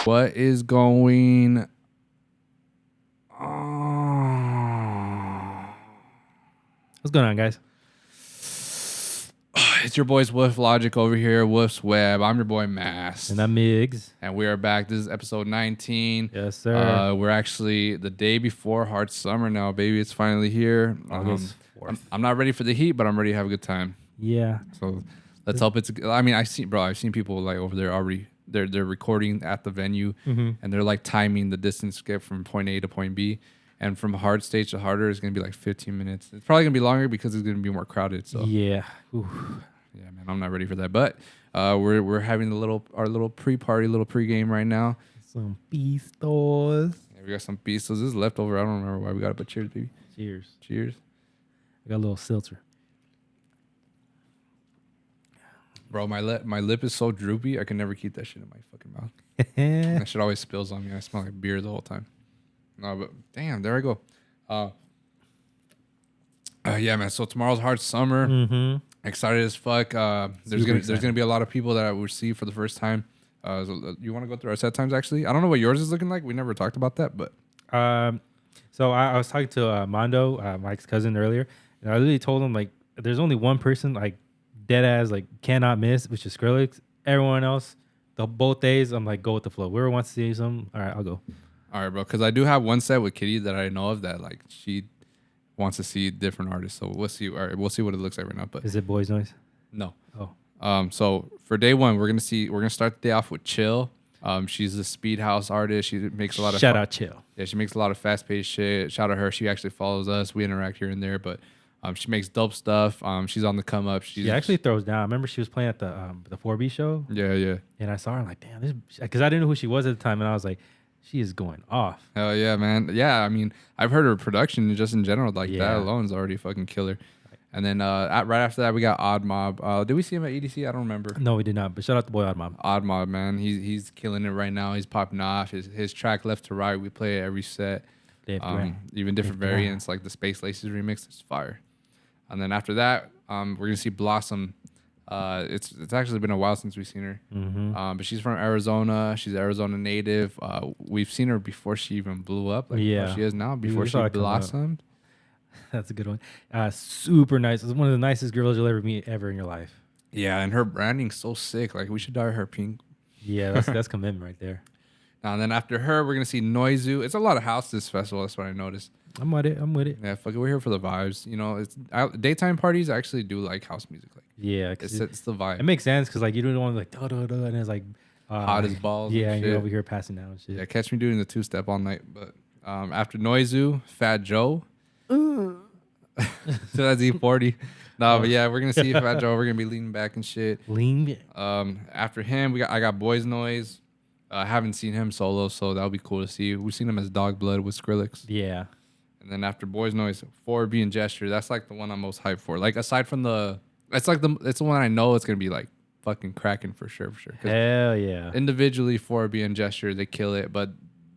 What is going on? What's going on, guys? It's your boys Woof Logik over here, Woof's Web. I'm your boy Mass. And I'm Migs. And we are back. This is episode 19. Yes, sir. We're actually the day before hard summer now, baby. It's finally here. August 4th. I'm not ready for the heat, but I'm ready to have a good time. Yeah. So let's hope it's. I mean, I've seen people like over there already. They're recording at the venue, and they're like timing the distance to get from point A to point B. And from hard stage to harder is gonna be like 15 minutes. It's probably gonna be longer because it's gonna be more crowded. So yeah. Yeah, man, I'm not ready for that. But we're having our little pre-party, little pre-game right now. Some pistos. Yeah, we got some pistos. This is leftover. I don't remember why we got it, but cheers, baby. Cheers. Cheers. I got a little seltzer. Bro, my lip is so droopy. I can never keep that shit in my fucking mouth. That shit always spills on me. I smell like beer the whole time. No, but damn, there I go. Yeah, man. So tomorrow's hard summer. Excited as fuck. There's gonna be a lot of people that I will see for the first time. So you want to go through our set times? Actually, I don't know what yours is looking like. We never talked about that, but So I was talking to Mondo, Mike's cousin, earlier, and I literally told him like, there's only one person like dead ass like cannot miss, which is Skrillex. Everyone else, both days, I'm like, go with the flow. Whoever wants to see some, all right, I'll go. All right, bro. Because I do have one set with Kitty that I know of that like she wants to see different artists. So we'll see. All right, we'll see what it looks like right now. But Is it Boys Noise? no. Oh. So for day one, we're gonna start the day off with Chill. She's a speed house artist. She makes a lot of Shout out Chill. Yeah, she makes a lot of fast paced shit. Shout out her. She actually follows us. We interact here and there, but she makes dope stuff. She's on the come up. She actually throws down. I remember she was playing at the 4B show. Yeah. And I saw her. I'm like, damn, this, because I didn't know who she was at the time, and I was like, she is going off. Hell yeah, man. Yeah, I mean, I've heard her production just in general. Like Yeah. that alone is already fucking killer. And then right after that, we got Odd Mob. Did we see him at EDC? I don't remember. No, we did not. But shout out to boy Odd Mob. Odd Mob, man. He's killing it right now. He's popping off. His track Left to Right, we play it every set. Even different variants like the Space Laces remix. It's fire. And then after that, we're gonna see Blossom. It's actually been a while since we've seen her. But she's from Arizona. She's an Arizona native. We've seen her before she even blew up. Like how she is now. Before she blossomed. That's a good one. Super nice. It's one of the nicest girls you'll ever meet ever in your life. Yeah, and her branding's so sick. Like we should dye her pink. Yeah, that's commitment right there. And then after her, we're gonna see Noizu. It's a lot of house this festival. That's what I noticed. I'm with it. Yeah, fuck it. We're here for the vibes. You know, daytime parties. I actually do like house music. Like yeah, it's the vibe. It makes sense because like you don't want like da da da, and it's like hot as balls. Yeah, and you're over here passing out and shit. Yeah, catch me doing the 2-step all night. But after Noizu, Fat Joe. So that's E40. No, but yeah, we're gonna see Fat Joe. We're gonna be leaning back and shit. After him, I got Boys Noise. I haven't seen him solo, so that'll be cool to see. We've seen him as Dog Blood with Skrillex. Yeah. And then after Boys Noise, 4B and Gesture. That's like the one I'm most hyped for. Like aside from it's the one I know it's gonna be like fucking cracking for sure. Hell yeah. Individually, 4B and Gesture, they kill it, but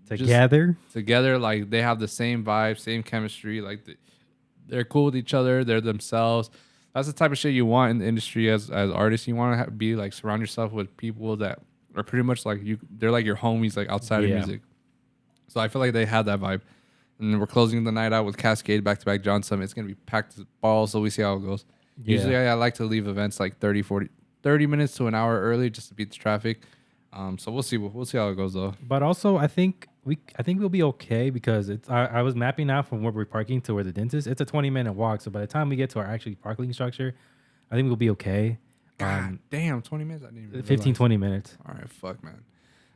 together, like they have the same vibe, same chemistry. Like they're cool with each other. They're themselves. That's the type of shit you want in the industry as artists. You want to be like surround yourself with people that are pretty much like you. They're like your homies, like outside of music. So I feel like they had that vibe. And we're closing the night out with Cascade back-to-back John Summit. It's going to be packed to balls, so we see how it goes. Yeah. Usually I like to leave events like 30 minutes to an hour early just to beat the traffic. So we'll see how it goes though. But also I think we'll be okay because I was mapping out from where we're parking to where the dentist. It's a 20-minute walk, so by the time we get to our actually parking structure, I think we'll be okay. God damn, 20 minutes? I didn't even 15-20 minutes. All right, fuck, man.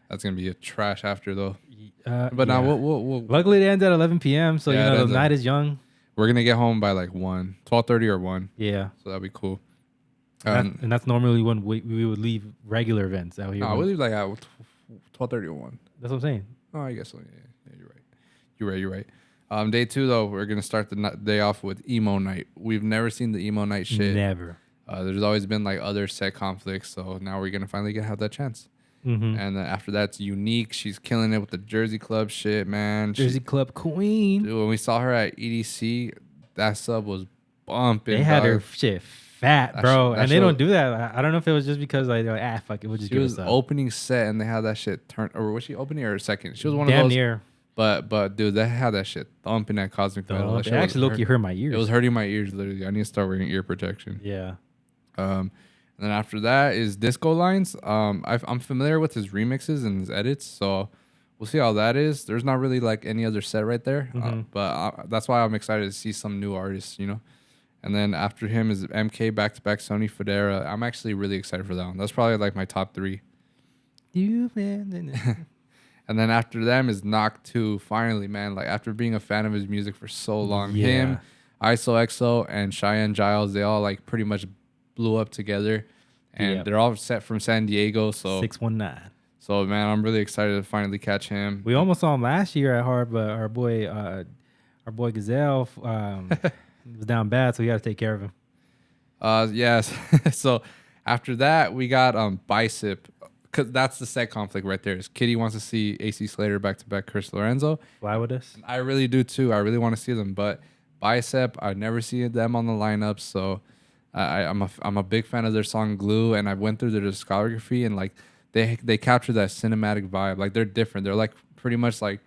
That's gonna be a trash after though. But now we'll luckily it ends at 11 p.m. So the night is young. We're gonna get home by like 12:30 or 1. Yeah. So that'll be cool. And that's normally when we would leave regular events out here. No, we leave like at 12:30 or 1. That's what I'm saying. Oh, I guess so. Yeah, you're right. Day 2 though, we're gonna start the day off with emo night. We've never seen the emo night shit. Never. There's always been like other set conflicts, so now we're gonna finally have that chance. And then after that's Unique. She's killing it with the Jersey Club shit, man. Jersey Club Queen. Dude, when we saw her at EDC, that sub was bumping. They had her shit fat, That bro. that And they shit don't was, do that. I don't know if it was just because like, they're like, fuck it, we'll just she give was this up. opening set and they had that shit turned, or was she opening or second? She was one of Damn those. near. But dude, they had that shit thumping at Cosmic Metal. That It shit was actually low-key hurt my ears. It was hurting my ears literally. I need to start wearing ear protection. Yeah. And then after that is Disco Lines. I'm familiar with his remixes and his edits, so we'll see how that is. There's not really like any other set right there, but that's why I'm excited to see some new artists, you know. And then after him is MK back-to-back Sony Federa. I'm actually really excited for that one. That's probably like my top 3. You man. And then after them is Knock 2. Finally, man, like after being a fan of his music for so long, him, ISO and Cheyenne Giles, they all like pretty much blew up together, and they're all set from San Diego. So 619. So man, I'm really excited to finally catch him. We almost saw him last year at Hard, but our boy Gazelle was down bad, so we got to take care of him. Yes. So after that, we got Bicep, because that's the set conflict right there. Is Kitty wants to see AC Slater back to back Chris Lorenzo. Fly with us. And I really do too. I really want to see them, but Bicep, I've never seen them on the lineup, so I'm a big fan of their song Glue, and I went through their discography, and like they capture that cinematic vibe. Like they're different. They're like pretty much like.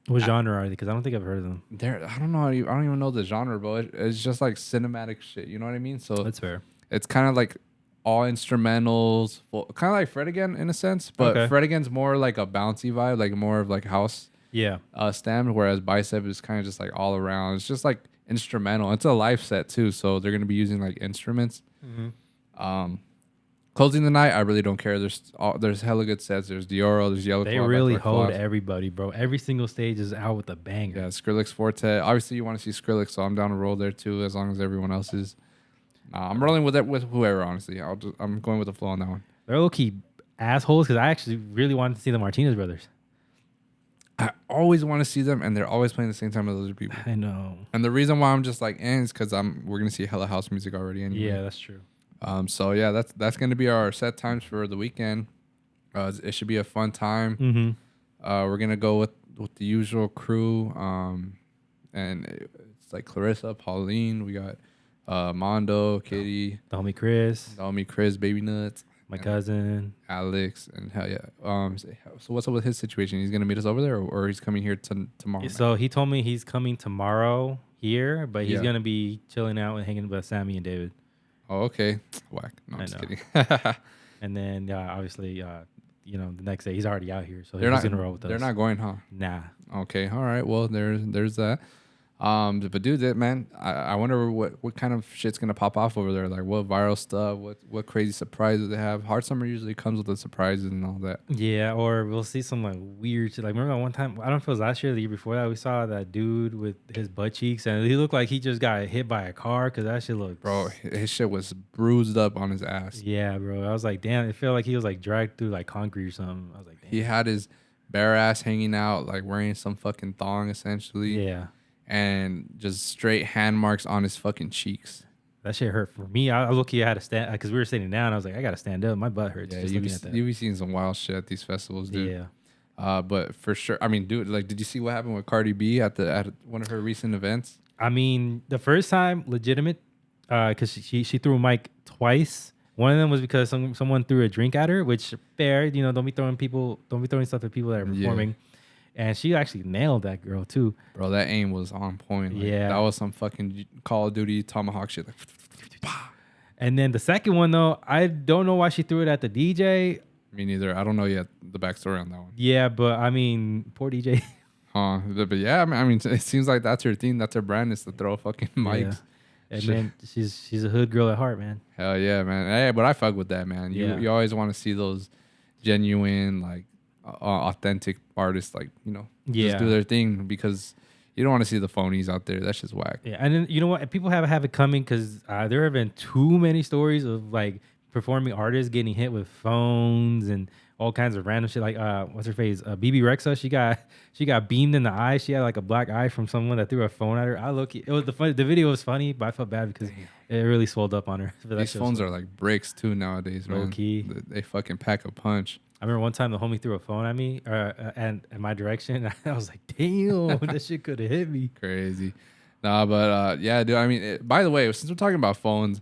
What genre are they? Because I don't think I've heard of them. I don't know. I don't even know the genre, bro. It's just like cinematic shit. You know what I mean? So that's fair. It's kind of like all instrumentals, kind of like Fred Again in a sense, but Fred Again's more like a bouncy vibe, like more of like house. Yeah. Stemmed, whereas Bicep is kind of just like all around. It's just like instrumental. It's a live set too, so they're gonna be using like instruments. Closing the night, I really don't care. There's hella good sets. There's Dioro, there's Yellow Claw. They really hold everybody, bro. Every single stage is out with a banger. Yeah, Skrillex Forte. Obviously, you want to see Skrillex, so I'm down to roll there too, as long as everyone else is. I'm rolling with whoever. Honestly, I'm going with the flow on that one. They're low key assholes because I actually really wanted to see the Martinez brothers. I always want to see them, and they're always playing the same time as other people. I know. And the reason why I'm just like, is because we're gonna see hella house music already. Anyway. Yeah, that's true. So yeah, that's gonna be our set times for the weekend. It should be a fun time. We're gonna go with the usual crew. And it's like Clarissa, Pauline. We got Mondo, Kitty, the homie Chris, Baby Nuts, my cousin Alex, and hell yeah. So what's up with his situation? He's gonna meet us over there, or he's coming here tomorrow? So he told me he's coming tomorrow here, but he's gonna be chilling out and hanging with Sammy and David. Oh, okay. Whack. No, I'm just kidding. And then obviously, the next day he's already out here, so he's gonna roll with us. They're not going, huh? Nah. Okay. All right. Well, there's that. But dude, man, I wonder what kind of shit's gonna pop off over there. Like what viral stuff, what crazy surprises they have. Hard Summer usually comes with the surprises and all that. Yeah, or we'll see some like weird shit. Like remember that one time? I don't know if it was last year or the year before that. We saw that dude with his butt cheeks, and he looked like he just got hit by a car because that shit looked. Bro, his shit was bruised up on his ass. Yeah, bro. I was like, damn. It felt like he was like dragged through like concrete or something. I was like, damn. He had his bare ass hanging out, like wearing some fucking thong, essentially. Yeah. And just straight hand marks on his fucking cheeks. That shit hurt for me. I lucky I had to stand because we were sitting down. I was like, I gotta stand up. My butt hurts. Yeah, just looking at that. You be seeing some wild shit at these festivals, dude. Yeah. But for sure, I mean, dude, like, did you see what happened with Cardi B at one of her recent events? I mean, the first time, legitimate, because she threw a mic twice. One of them was because someone threw a drink at her, which fair. Don't be throwing stuff at people that are performing. Yeah. And she actually nailed that girl too. Bro, that aim was on point. Like, that was some fucking Call of Duty Tomahawk shit. Like, and then the second one though, I don't know why she threw it at the DJ. Me neither. I don't know yet the backstory on that one. Yeah, but I mean, poor DJ. But yeah, I mean, it seems like that's her thing. That's her brand, is to throw fucking mics. Yeah. And man, she's a hood girl at heart, man. Hell yeah, man. Hey, but I fuck with that, man. You always want to see those genuine, like, authentic artists, like, just do their thing, because you don't want to see the phonies out there. That's just whack. Yeah, and then you know what? People have it coming because there have been too many stories of like performing artists getting hit with phones and all kinds of random shit. Like what's her face? BB Rexa. She got beamed in the eye. She had like a black eye from someone that threw a phone at her. It was the video was funny, but I felt bad because it really swelled up on her. These phones are like bricks too nowadays, man. Low key. They fucking pack a punch. I remember one time the homie threw a phone at me and in my direction. I was like, damn, that shit could have hit me. Crazy. Nah, but yeah, dude. I mean, by the way, since we're talking about phones,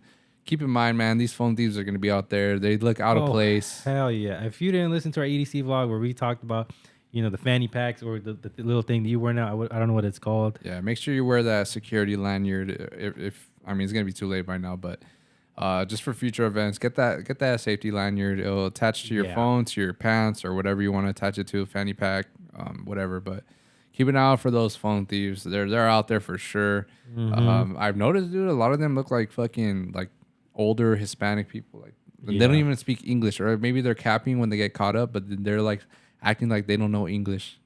keep in mind, man, these phone thieves are gonna be out there. They look out of place. Hell yeah! If you didn't listen to our EDC vlog where we talked about, the fanny packs or the little thing that you wear now, I don't know what it's called. Yeah, make sure you wear that security lanyard. If I mean, it's gonna be too late by now, but just for future events, get that safety lanyard. It'll attach to your phone, to your pants, or whatever you want to attach it to, fanny pack, whatever. But keep an eye out for those phone thieves. They're out there for sure. I've noticed, dude, a lot of them look like fucking like older Hispanic people. Like they don't even speak English, or maybe they're capping when they get caught up, but they're like acting like they don't know English.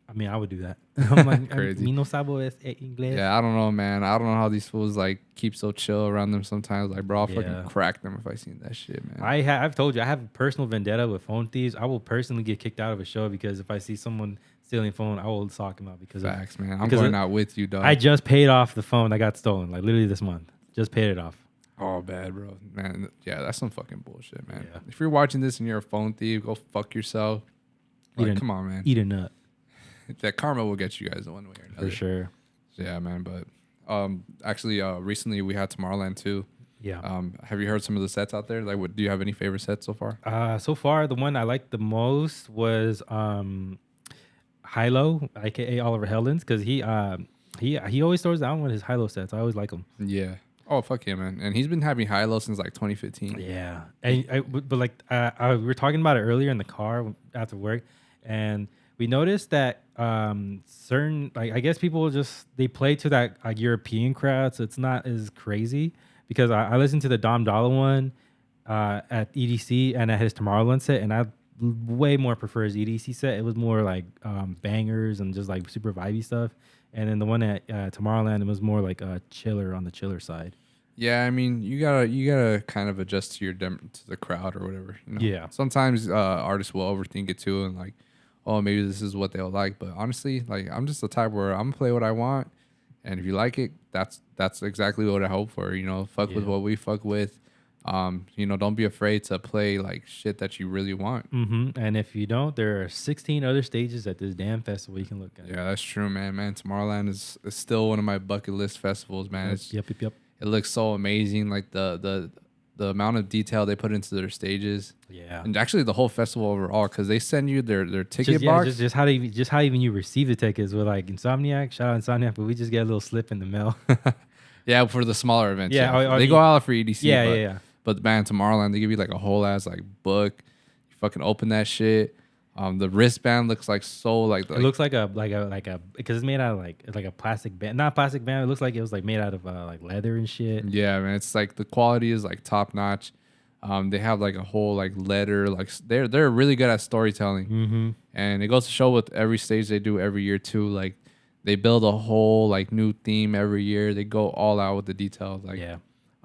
I mean, I would do that. I'm like, crazy. Mi no sabo es inglés. Yeah, I don't know, man. I don't know how these fools like keep so chill around them sometimes. Like, bro, I'll fucking crack them if I seen that shit, man. I've told you, I have a personal vendetta with phone thieves. I will personally get kicked out of a show because if I see someone stealing phone, I will sock them out because facts, man. I'm going out with you, dog. I just paid off the phone that got stolen, like literally this month. Just paid it off. Oh, bad, bro. Man, yeah, that's some fucking bullshit, man. Yeah. If you're watching this and you're a phone thief, go fuck yourself. Like, come on, man. Eat a nut. That karma will get you guys one way or another. For sure. Yeah, man. But actually, recently we had Tomorrowland too. Yeah. Have you heard some of the sets out there? Like, do you have any favorite sets so far? So far, the one I liked the most was Hilo, aka Oliver Heldens, because he always throws down with his Hilo sets. I always like him. Yeah. Oh, fuck yeah, man. And he's been having Hilo since like 2015. Yeah. And we were talking about it earlier in the car after work, and we noticed that certain, like, I guess people they play to that European crowd, so it's not as crazy. Because I listened to the Dom Dollar one at EDC and at his Tomorrowland set, and I way more prefer his EDC set. It was more like bangers and just like super vibey stuff. And then the one at Tomorrowland, it was more like chiller on the chiller side. Yeah, I mean, you gotta kind of adjust to to the crowd or whatever. You know? Yeah. Sometimes artists will overthink it too, and like, oh, maybe this is what they'll like. But honestly, like, I'm just the type where I'm gonna play what I want, and if you like it, that's exactly what I hope for. You know, fuck with what we fuck with. Don't be afraid to play like shit that you really want. Mm-hmm. And if you don't, there are 16 other stages at this damn festival you can look at. Yeah, that's true, man. Tomorrowland is still one of my bucket list festivals, man. Yep. It looks so amazing, like the amount of detail they put into their stages. Yeah, and actually the whole festival overall, because they send you their ticket box. Just how even you receive the tickets with like Insomniac. Shout out Insomniac, but we just get a little slip in the mail. Yeah, for the smaller events. Yeah, they go out for EDC. Yeah. But man, Tomorrowland, they give you like a whole ass like book. You fucking open that shit. The wristband looks like so like it looks like a because it's made out of like a plastic band, not plastic band. It looks like it was like made out of like leather and shit. Yeah, man, it's like the quality is like top notch. They have like a whole like letter, like they're really good at storytelling, and it goes to show with every stage they do every year too. Like they build a whole like new theme every year. They go all out with the details. Like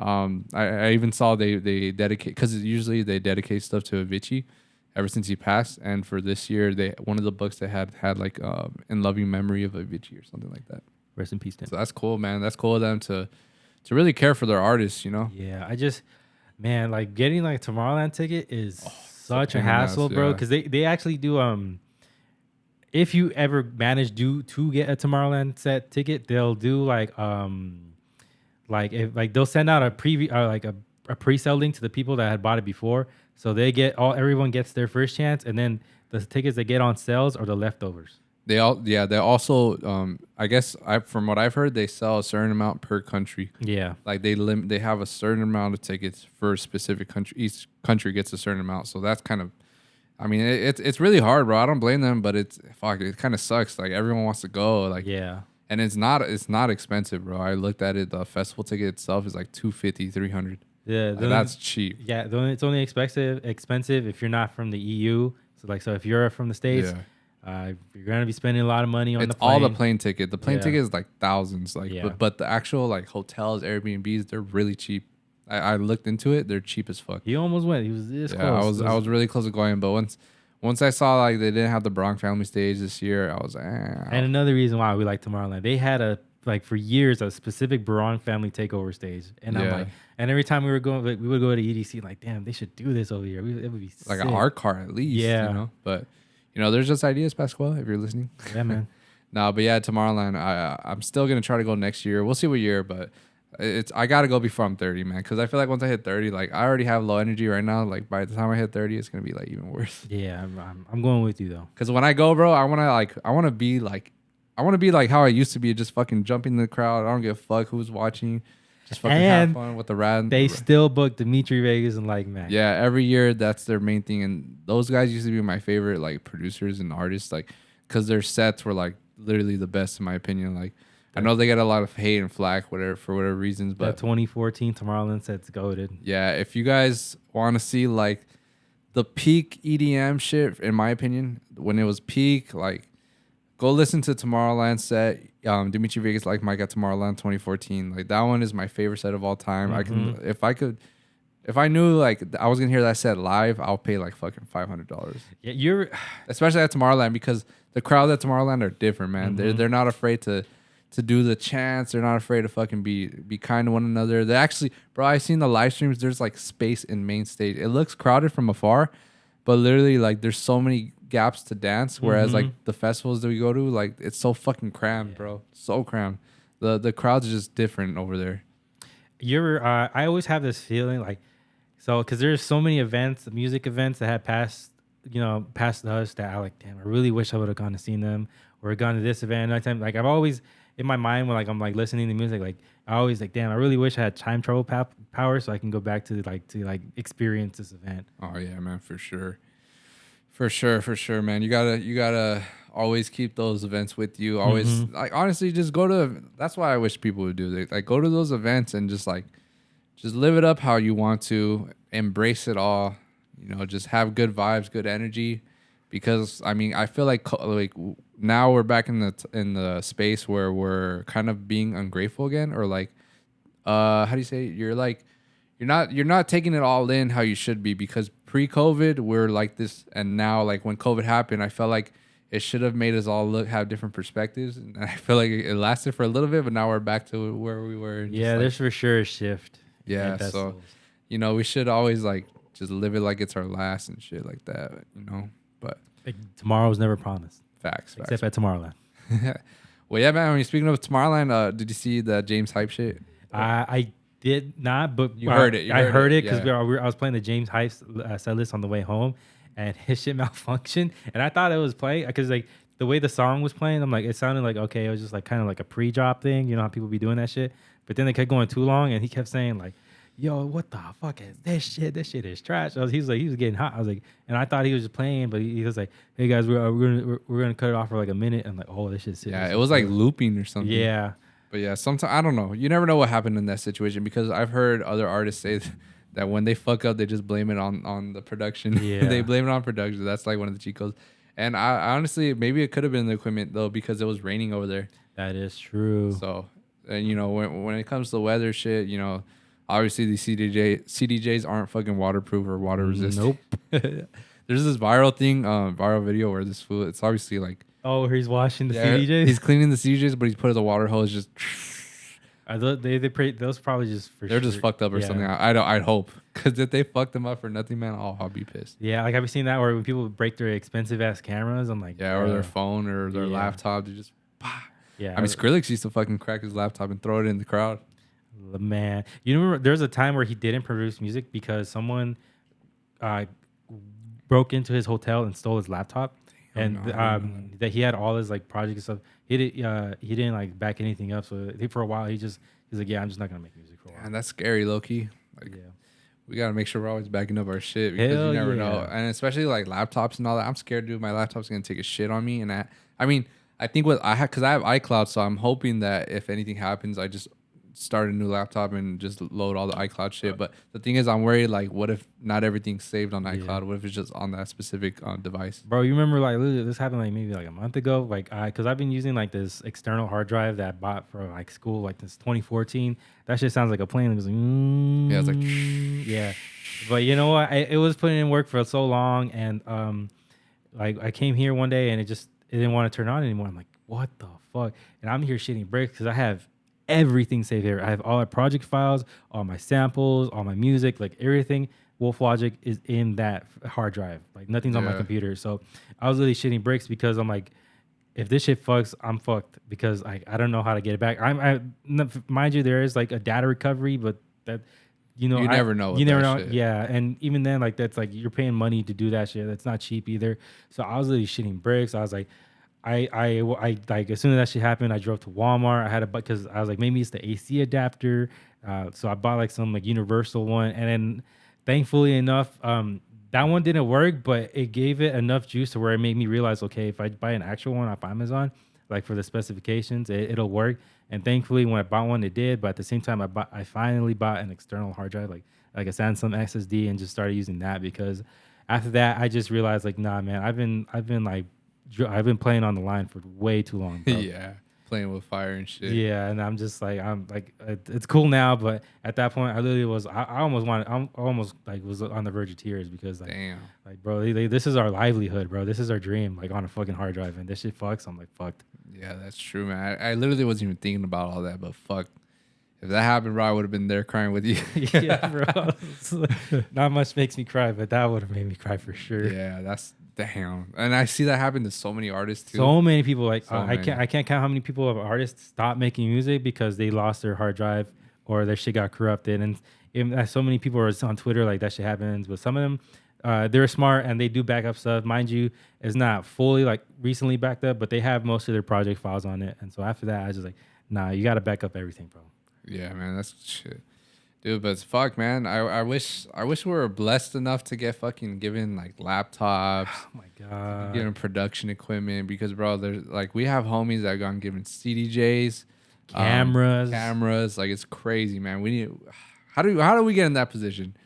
I even saw they dedicate, because usually they dedicate stuff to Avicii ever since he passed, and for this year one of the books they had like in loving memory of Avicii or something like that. Rest in peace, Tim. So that's cool, man. That's cool of them to really care for their artists, you know. Yeah, man, like getting like a Tomorrowland ticket is such a hassle, bro, because they actually do if you ever manage to get a Tomorrowland set ticket, they'll do like if they'll send out a preview like a pre-sale link to the people that had bought it before. So everyone gets their first chance, and then the tickets they get on sales are the leftovers. They also I guess from what I've heard, they sell a certain amount per country. Yeah, like they have a certain amount of tickets for a specific country. Each country gets a certain amount, so that's kind of, I mean, it's really hard, bro. I don't blame them, but it kind of sucks. Like everyone wants to go, like and it's not expensive, bro. I looked at it. The festival ticket itself is like $250, $300. Yeah, that's cheap. Yeah, it's only expensive if you're not from the EU. So if you're from the States, you're gonna be spending a lot of money on the plane. All the plane ticket. The plane ticket is like thousands. But the actual like hotels, Airbnbs, they're really cheap. I looked into it. They're cheap as fuck. He almost went. He was this close. I was really close to going, but once I saw like they didn't have the Bronx family stage this year, I was like, And another reason why we like Tomorrowland, they had for years a specific Barong family takeover stage, and I'm like, and every time we would go to EDC, like, damn, they should do this over here. It would be like sick. an art car at least, you know. But there's just ideas, Pascual, if you're listening. Yeah, man. No, but yeah, Tomorrowland, I'm still gonna try to go next year. We'll see what year, but It's I gotta go before I'm 30, man, because I feel like once I hit 30, like I already have low energy right now. Like by the time I hit 30, it's gonna be like even worse. Yeah, I'm going with you though. Because when I go, bro, I wanna be like how I used to be, just fucking jumping in the crowd. I don't give a fuck who's watching. Just fucking have And fun with the rad. they still book Dimitri Vegas and like Mac. Yeah, every year that's their main thing, and those guys used to be my favorite like producers and artists, like because their sets were like literally the best in my opinion. Like I know they get a lot of hate and flack, whatever for whatever reasons, That but 2014 Tomorrowland set's goated. yeah, if you guys want to see like the peak EDM shit, in my opinion, when it was peak, like go listen to Tomorrowland set. Dimitri Vegas like Mike at Tomorrowland 2014. Like that one is my favorite set of all time. If I knew like I was gonna hear that set live, I'll pay like fucking $500. Yeah, you're Especially at Tomorrowland, because the crowd at Tomorrowland are different, man. They're not afraid to do the chants. They're not afraid to fucking be kind to one another. They actually, bro, I seen the live streams. There's like space in main stage. It looks crowded from afar, but literally like there's so many gaps to dance. Whereas like the festivals that we go to, like it's so fucking crammed, bro. So crammed. The crowds are just different over there. I always have this feeling like, so because there's so many events, music events that had passed us that I like, damn, I really wish I would have gone to seen them or gone to this event. Another time, like I've always in my mind when like I'm like listening to music, like I always like, damn, I really wish I had time travel power so I can go back to experience this event. Oh yeah, man, for sure. For sure, man. You gotta always keep those events with you. Always like honestly, just go to. That's why I wish people would do. Like go to those events and just live it up how you want to. Embrace it all. You know, just have good vibes, good energy. Because I mean, I feel like now we're back in the space where we're kind of being ungrateful again, or like, how do you say? You're not taking it all in how you should be, because pre-COVID we're like this, and now like when COVID happened, I felt like it should have made us all have different perspectives, and I feel like it lasted for a little bit, but now we're back to where we were. Yeah, there's for sure a shift. Yeah, so you know we should always like just live it like it's our last and shit like that, you know. But like, tomorrow's never promised. Facts. Except at Tomorrowland. Well, yeah, man. I mean, speaking of Tomorrowland, did you see the James Hype shit? I did not, but you heard it. I heard it because I was playing the James Hype set list on the way home, and his shit malfunctioned, and I thought it was playing because like the way the song was playing, I'm like, it sounded like okay, it was just like kind of like a pre-drop thing, you know how people be doing that shit, but then they kept going too long, and he kept saying like, yo, what the fuck is this shit? This shit is trash. He was getting hot. I was like, and I thought he was just playing, but he was like, hey guys, we're gonna cut it off for like a minute. I'm like, oh, this shit's yeah, it was like looping or something. Yeah, but yeah, sometimes I don't know. You never know what happened in that situation, because I've heard other artists say that when they fuck up, they just blame it on the production. Yeah, they blame it on production. That's like one of the cheat codes. And I honestly, maybe it could have been the equipment though, because it was raining over there. That is true. So, and you know, when it comes to weather shit, you know. Obviously, these CDJs aren't fucking waterproof or water resistant. Nope. There's this viral thing, viral video where this fool, it's obviously like, oh, he's washing the CDJs. He's cleaning the CDJs, but he's put the water hose just. Those probably just they're just fucked up or something. I'd hope, because if they fuck them up for nothing, man, I'll be pissed. Yeah, like have you seen that where when people break their expensive ass cameras? I'm like, yeah, or their phone or their laptop, they just. Yeah, I mean, Skrillex used to fucking crack his laptop and throw it in the crowd. Man, you remember there was a time where he didn't produce music because someone broke into his hotel and stole his laptop, that he had all his like projects and stuff. He didn't like back anything up, so for a while he's like, yeah, I'm just not gonna make music for a while. And that's scary, low key. Like, yeah, we gotta make sure we're always backing up our shit, because Hell you never know, and especially like laptops and all that. I'm scared, dude. My laptop's gonna take a shit on me, and I mean, I think because I have iCloud, so I'm hoping that if anything happens, I just start a new laptop and just load all the iCloud shit. But the thing is, I'm worried, like, what if not everything's saved on iCloud? Yeah. What if it's just on that specific device? Bro, you remember like this happened like maybe like a month ago. Like because I've been using like this external hard drive that I bought for like school, like this 2014. That shit sounds like a plane. It was like, yeah, it's like, yeah. But you know what? It was putting in work for so long, and like I came here one day and it didn't want to turn on anymore. I'm like, what the fuck? And I'm here shitting bricks because I have everything saved here. I have all my project files, all my samples, all my music, like everything. Woof Logik is in that hard drive. Like nothing's on my computer. So I was really shitting bricks because I'm like, if this shit fucks, I'm fucked because I don't know how to get it back. Mind you, there is like a data recovery, but that You never know with you never that know. shit. Yeah, and even then, like that's like you're paying money to do that shit. That's not cheap either. So I was literally shitting bricks. I was like, I like as soon as that shit happened, I drove to Walmart. I had a because I was like maybe it's the AC adapter. So I bought like some like universal one, and then thankfully enough, that one didn't work, but it gave it enough juice to where it made me realize, okay, if I buy an actual one off Amazon, like for the specifications, it'll work. And thankfully, when I bought one, it did. But at the same time, I finally bought an external hard drive, like a Samsung SSD, and just started using that because after that, I just realized like, nah, man, I've been playing on the line for way too long, bro. Yeah, playing with fire and shit. Yeah, and I'm like, it's cool now, but at that point, I literally was, I almost wanted, I almost like was on the verge of tears because like, Damn. like bro, this is our livelihood, bro. This is our dream, like on a fucking hard drive, and this shit fucks. I'm like, fucked. Yeah, that's true, man. I literally wasn't even thinking about all that, but fuck, if that happened, bro, I would have been there crying with you. Yeah, bro. Not much makes me cry, but that would have made me cry for sure. Yeah, that's damn. And I see that happen to so many artists too. So many people like So I can't count how many people of artists stopped making music because they lost their hard drive or their shit got corrupted. And so many people are on Twitter like that shit happens. But some of them, they're smart and they do backup stuff. Mind you, it's not fully like recently backed up, but they have most of their project files on it. And so after that, I was just like, nah, you got to back up everything, bro. Yeah, man, that's shit. Dude, but fuck, man. I wish we were blessed enough to get fucking given like laptops. Oh my god. Given production equipment because bro, there's like we have homies that gone given CDJs, cameras. Like it's crazy, man. We need how do we get in that position?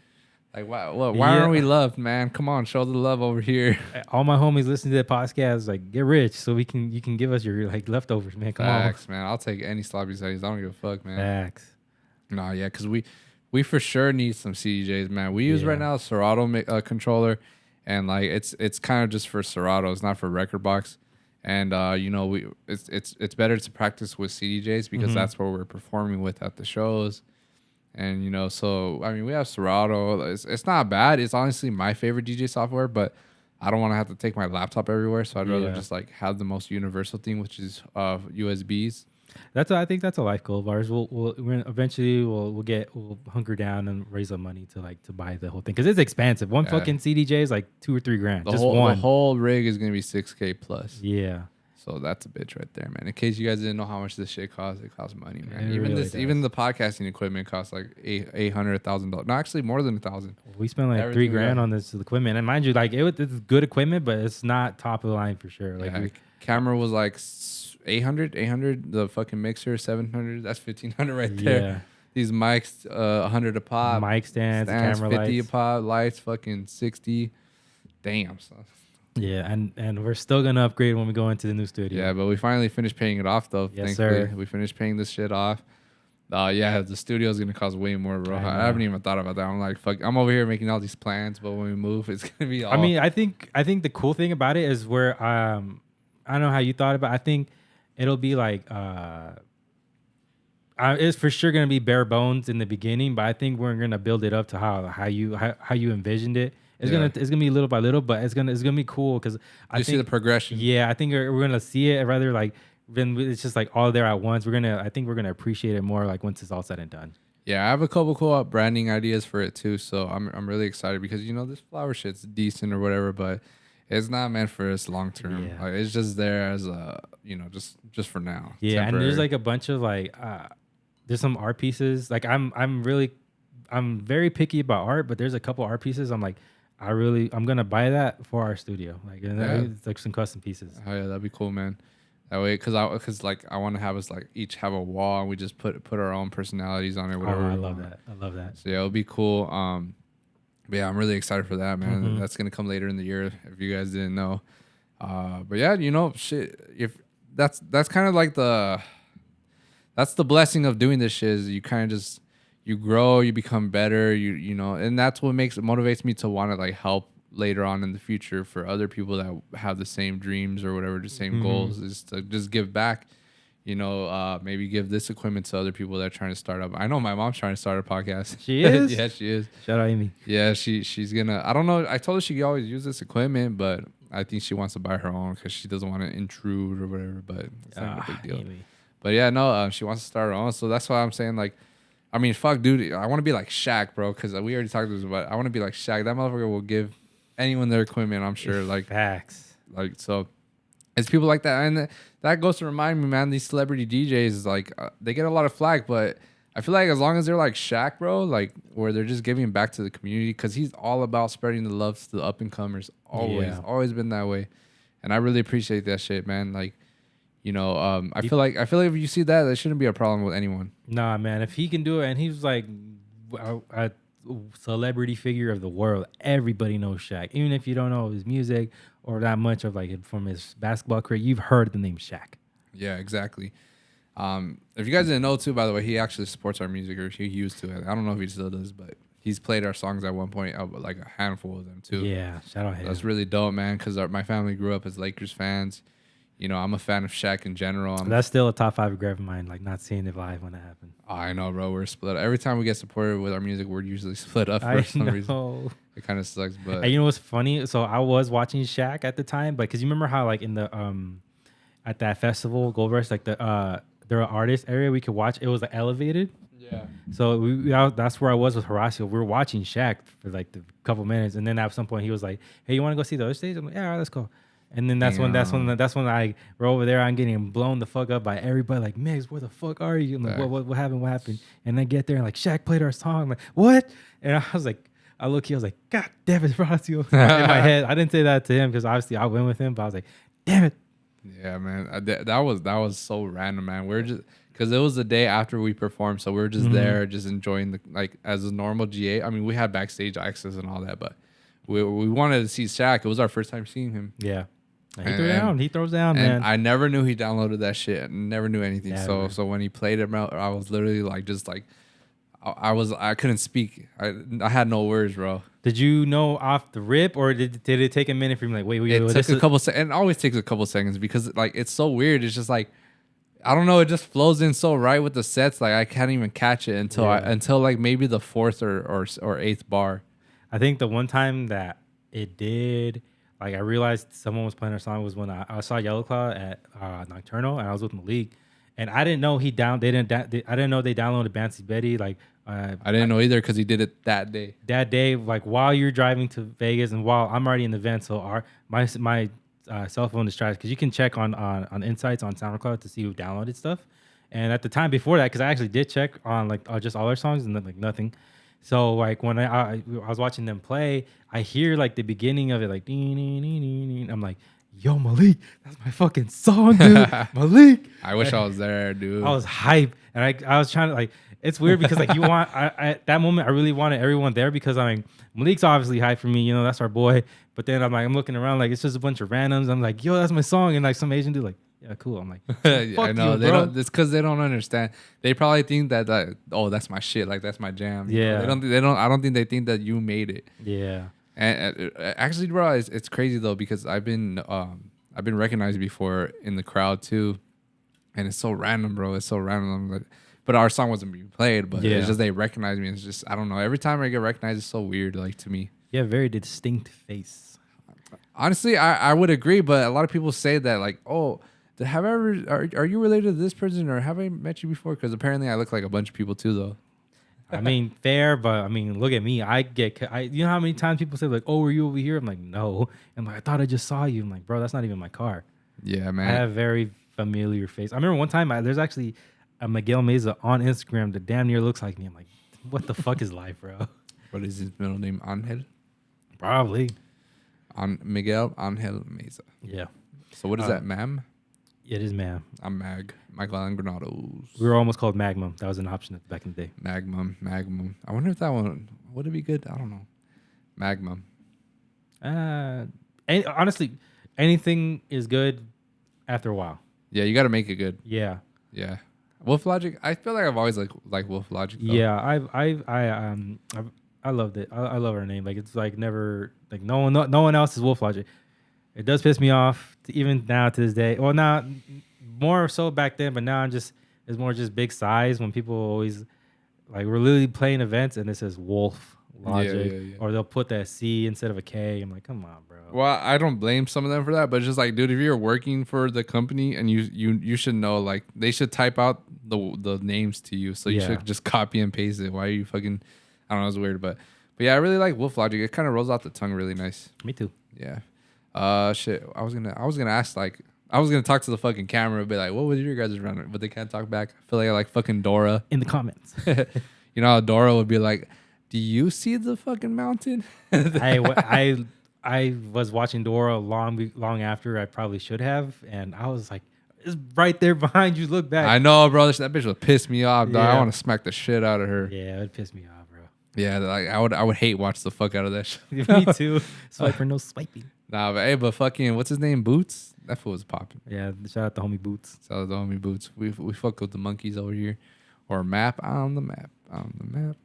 Like why aren't we loved, man? Come on, show the love over here. All my homies listen to the podcast, like get rich so you can give us your like leftovers, man. Come Facts, man. I'll take any sloppy settings. I don't give a fuck, man. Facts. No, yeah, because we for sure need some CDJs, man. We use right now a Serato controller, and like it's kind of just for Serato. It's not for record box, and you know it's better to practice with CDJs because that's what we're performing with at the shows, and you know so I mean we have Serato. It's not bad. It's honestly my favorite DJ software, but I don't want to have to take my laptop everywhere, so I'd rather just like have the most universal thing, which is USBs. I think that's a life goal of ours. We'll eventually we'll hunker down and raise up money to buy the whole thing because it's expensive. One fucking CDJ is like $2 or $3 grand. The whole rig is gonna be $6K plus. Yeah. So that's a bitch right there, man. In case you guys didn't know how much this shit costs, it costs money, man. Even the podcasting equipment costs like $800,000. No, actually more than $1,000. We spent like $3 grand on this equipment, and mind you, like it's good equipment, but it's not top of the line for sure. Like camera was like 800. The fucking mixer 700. That's 1,500 right there. Yeah. These mics 100 a pop. Mic stands, camera 50 lights. A pop. Lights fucking 60. Damn, son. Yeah, and we're still gonna upgrade when we go into the new studio. Yeah, but we finally finished paying it off though. Yes, thankfully. sir. We finished paying this shit off. Yeah, the studio's gonna cost way more, bro. I haven't even thought about that. I'm like, fuck. I'm over here making all these plans, but when we move, it's gonna be all. I mean, I think the cool thing about it is where I don't know how you thought about it. I think it'll be like it's for sure gonna be bare bones in the beginning, but I think we're gonna build it up to how you envisioned it. It's gonna be little by little, but it's gonna be cool because I think see the progression. Yeah, I think we're gonna see it rather like then it's just like all there at once. I think we're gonna appreciate it more like once it's all said and done. Yeah, I have a couple cool branding ideas for it too, so I'm really excited because you know this flower shit's decent or whatever, but it's not meant for us long term. Yeah. Like, it's just there as a just for now. Yeah, temporary. and there's like a bunch of like there's some art pieces. Like I'm very picky about art, but there's a couple art pieces I'm like I'm gonna buy that for our studio. Like it's like some custom pieces. Oh yeah, that'd be cool, man. That way, because like I want to have us like each have a wall and we just put our own personalities on it. Whatever. Oh, I love that. So yeah, it'll be cool. But yeah, I'm really excited for that, man. Mm-hmm. That's gonna come later in the year if you guys didn't know. But yeah, you know, shit. If that's kind of like that's the blessing of doing this shit is you kind of just you grow, you become better, you know, and that's what motivates me to want to like help later on in the future for other people that have the same dreams or whatever, the same goals, is to just give back, you know, maybe give this equipment to other people that are trying to start up. I know my mom's trying to start a podcast. She is? Yeah, she is. Shout out Amy. Yeah, she's gonna, I don't know. I told her she could always use this equipment, but I think she wants to buy her own because she doesn't want to intrude or whatever. But it's not a big deal. Anyway. But yeah, no, she wants to start her own. So that's why I'm saying, like, I mean, fuck, dude. I want to be like Shaq, bro, because we already talked about this, but I want to be like Shaq. That motherfucker will give anyone their equipment, I'm sure. Like, facts. Like, so it's people like that. And that goes to remind me, man, these celebrity DJs, like, they get a lot of flack, but I feel like as long as they're like Shaq, bro, like, where they're just giving back to the community, because he's all about spreading the love to the up and comers. Always been that way. And I really appreciate that shit, man. Like, you know, I feel like if you see that, there shouldn't be a problem with anyone. Nah, man. If he can do it, and he's like a celebrity figure of the world, everybody knows Shaq. Even if you don't know his music or that much of like from his basketball career, you've heard the name Shaq. Yeah, exactly. If you guys didn't know too, by the way, he actually supports our music, or he used to. I don't know if he still does, but he's played our songs at one point, like a handful of them too. Yeah, shout out him. That's really dope, man. Because my family grew up as Lakers fans. You know, I'm a fan of Shaq in general. That's still a top 5 regret of mine, like not seeing it live when it happened. Oh, I know, bro. We're split up. Every time we get supported with our music, we're usually split up for some reason. It kind of sucks, but and you know what's funny? So I was watching Shaq at the time, but because you remember how like in the at that festival, Gold Rush, like the artist area we could watch, it was like elevated. Yeah. So that's where I was with Horacio. We were watching Shaq for like the couple minutes, and then at some point he was like, "Hey, you want to go see the other stage?" I'm like, "Yeah, all right, let's go." And then that's when I were over there. I'm getting blown the fuck up by everybody. Like, Migs, where the fuck are you? I'm like, what happened? What happened? And I get there and like Shaq played our song. I'm like, what? And I was like, I was like, God damn it, Horacio. In my head, I didn't say that to him because obviously I went with him, but I was like, damn it. Yeah, man, that was so random, man. We're just because it was the day after we performed, so we were just there, just enjoying the like as a normal GA. I mean, we had backstage access and all that, but we wanted to see Shaq. It was our first time seeing him. Yeah. He throws down, and man. I never knew he downloaded that shit. I never knew anything. Never. So when he played it out, I was literally like, just like, I couldn't speak. I had no words, bro. Did you know off the rip, or did it take a minute for him? Like, wait, it took a couple seconds. And it always takes a couple seconds because like it's so weird. It's just like, I don't know. It just flows in so right with the sets. Like I can't even catch it until like maybe the 4th or 8th bar. I think the one time that it did. Like I realized someone was playing our song was when I saw Yellow Claw at Nocturnal, and I was with Malik, and I didn't know I didn't know they downloaded Bancy Betty. Like I didn't know either because he did it that day. That day, like while you're driving to Vegas, and while I'm already in the van, so my cell phone is charged because you can check on Insights on SoundCloud to see who downloaded stuff. And at the time before that, because I actually did check on like just all our songs and then like nothing. So like when I was watching them play, I hear like the beginning of it, like ding, ding, ding, ding, ding. I'm like, yo, Malik, that's my fucking song, dude. Malik. I wish I was there, dude. I was hyped, and I was trying to like. It's weird because like you want at that moment I really wanted everyone there because I mean Malik's obviously hyped for me, you know, that's our boy. But then I'm looking around like it's just a bunch of randoms. I'm like, yo, that's my song, and like some Asian dude like, yeah, cool. I'm like, fuck I know you, they bro. don't. It's because they don't understand. They probably think that oh, that's my shit. Like that's my jam. Yeah. They don't. I don't think they think that you made it. Yeah. And actually, bro, it's crazy though because I've been recognized before in the crowd too, and it's so random, bro. It's so random. But our song wasn't being played. But it's just they recognize me. It's just I don't know. Every time I get recognized, it's so weird. Like to me. Yeah, very distinct face. Honestly, I would agree, but a lot of people say that like, oh. Are you related to this person or have I met you before? Because apparently I look like a bunch of people too, though. I mean, fair, but I mean, look at me. You know how many times people say like, "Oh, were you over here?" I'm like, "No," and like, I thought I just saw you. I'm like, bro, that's not even my car. Yeah, man. I have very familiar face. I remember one time there's actually a Miguel Meza on Instagram that damn near looks like me. I'm like, what the fuck is life, bro? What is his middle name? Angel. Probably. Miguel Angel Meza. Yeah. So what is that, ma'am? It is, ma'am. I'm Mag. Michael Allen Granados. We were almost called Magnum. That was an option back in the day. Magnum. I wonder if that one would it be good. I don't know. Magnum. Honestly, anything is good after a while. Yeah, you got to make it good. Yeah. Yeah. Woof Logik. I feel like I've always like Woof Logik. Though. Yeah, I loved it. I love her name. Like it's like never like no one else is Woof Logik. It does piss me off even now to this day. Well, now more so back then, but now it's more just big size when people always like we're literally playing events and it says Wolf Logic, yeah. or they'll put that C instead of a K. I'm like, come on, bro. Well, I don't blame some of them for that, but it's just like, dude, if you're working for the company and you should know, like, they should type out the names to you, so you should just copy and paste it. Why are you fucking? I don't know, it's weird, but yeah, I really like Woof Logik. It kind of rolls out the tongue really nice. Me too. Yeah. Shit. I was gonna ask, like, I was gonna talk to the fucking camera and be like, what was your guys' run? But they can't talk back. I feel like I like fucking Dora. In the comments. You know how Dora would be like, do you see the fucking mountain? I was watching Dora long after I probably should have, and I was like, it's right there behind you. Look back. I know, bro. That bitch would piss me off, dog. I Yeah. want to smack the shit out of her. Yeah, it pissed me off, bro. Yeah, like I would hate watch the fuck out of that shit. Me too. Swiper, no swiping. Nah, but hey, but fucking, what's his name? Boots? That fool was popping. Yeah, shout out to homie Boots. So the homie Boots. We fuck with the monkeys over here. Or map on the map. On the map.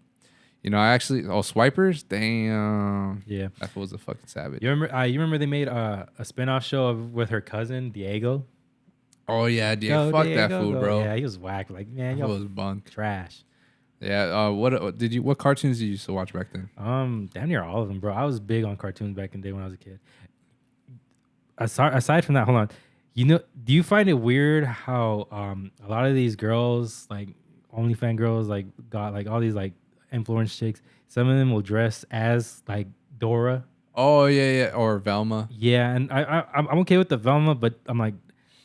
You know, I actually swipers? Damn. Yeah. That fool was a fucking savage. You remember they made a spinoff show with her cousin, Diego? Oh yeah, Diego. Fuck that fool, bro. Yeah, he was whack. Like, man, That yo, was bunk. trash. Yeah, what cartoons did you used to watch back then? Damn near all of them, bro. I was big on cartoons back in the day when I was a kid. Aside from that, hold on. You know, do you find it weird how a lot of these girls, like OnlyFans girls, like got like all these like influence chicks, some of them will dress as like Dora. Oh yeah, or Velma. Yeah, and I'm okay with the Velma, but I'm like,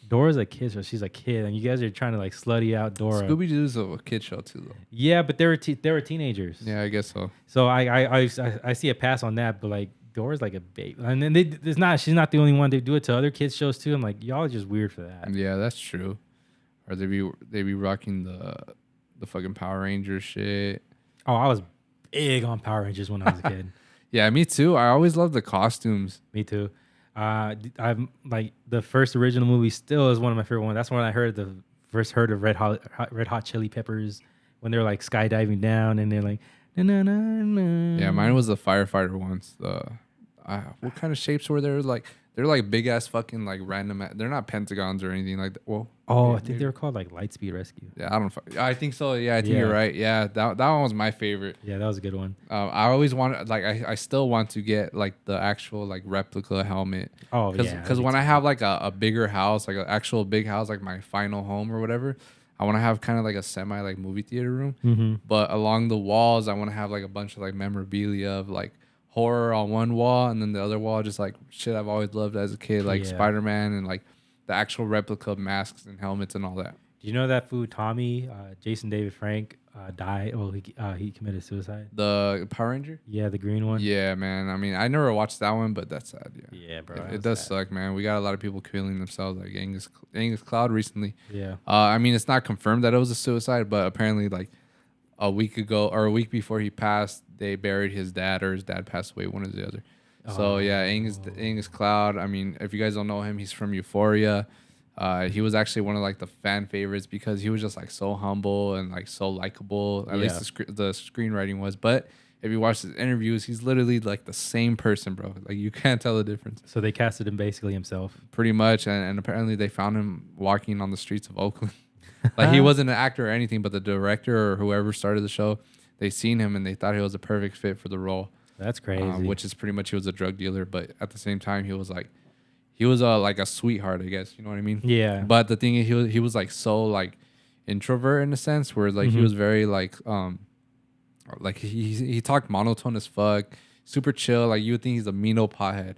Dora's a kid, so she's a kid, and you guys are trying to like slutty out Dora. Scooby Doo's a kid show too, though. Yeah, but they were teenagers. Yeah, I guess so. So I see a pass on that, but like Dora's like a baby, and then she's not the only one. They do it to other kids shows too. I'm like, y'all are just weird for that. Yeah, that's true. Or they be rocking the fucking Power Rangers shit. Oh, I was big on Power Rangers when I was a kid. Yeah, me too. I always loved the costumes. Me too. I'm like the first original movie still is one of my favorite ones. That's when I first heard of Red Hot Chili Peppers when they're like skydiving down and they're like na na na na. Yeah, mine was the firefighter ones. What kind of shapes were there? Like they're like big ass fucking like random. They're not pentagons or anything like that. Well, oh, I think they were called like Lightspeed Rescue. Yeah, I think so. Yeah, I think you're right. Yeah, that one was my favorite. Yeah, that was a good one. I always wanted, like, I still want to get like the actual like replica helmet. Oh, yeah. Because when I have like a bigger house, like an actual big house, like my final home or whatever, I want to have kind of like a semi like movie theater room. Mm-hmm. But along the walls, I want to have like a bunch of like memorabilia of like horror on one wall, and then the other wall just like shit I've always loved as a kid, like Spider-Man and like the actual replica masks and helmets and all that. Do you know that fool Tommy, Jason David Frank, died? Well, he committed suicide. The Power Ranger? Yeah, the green one. Yeah, man. I mean, I never watched that one, but that's sad. Yeah. Yeah, bro. It does suck, man. We got a lot of people killing themselves, like Angus Cloud recently. Yeah. I mean, it's not confirmed that it was a suicide, but apparently, like a week ago or a week before he passed, they buried his dad, or his dad passed away, one or the other. So yeah, Angus Cloud. I mean, if you guys don't know him, he's from Euphoria. He was actually one of like the fan favorites because he was just like so humble and like so likable. At least the screenwriting was. But if you watch his interviews, he's literally like the same person, bro. Like you can't tell the difference. So they casted him basically himself. Pretty much, and apparently they found him walking on the streets of Oakland. Like he wasn't an actor or anything, but the director or whoever started the show, they seen him and they thought he was a perfect fit for the role. That's crazy. Which is pretty much he was a drug dealer, but at the same time he was like a sweetheart, I guess. You know what I mean? Yeah. But the thing is, he was like so like introvert in a sense, where like he was very like he talked monotone as fuck, super chill. Like you would think he's a mean old pothead.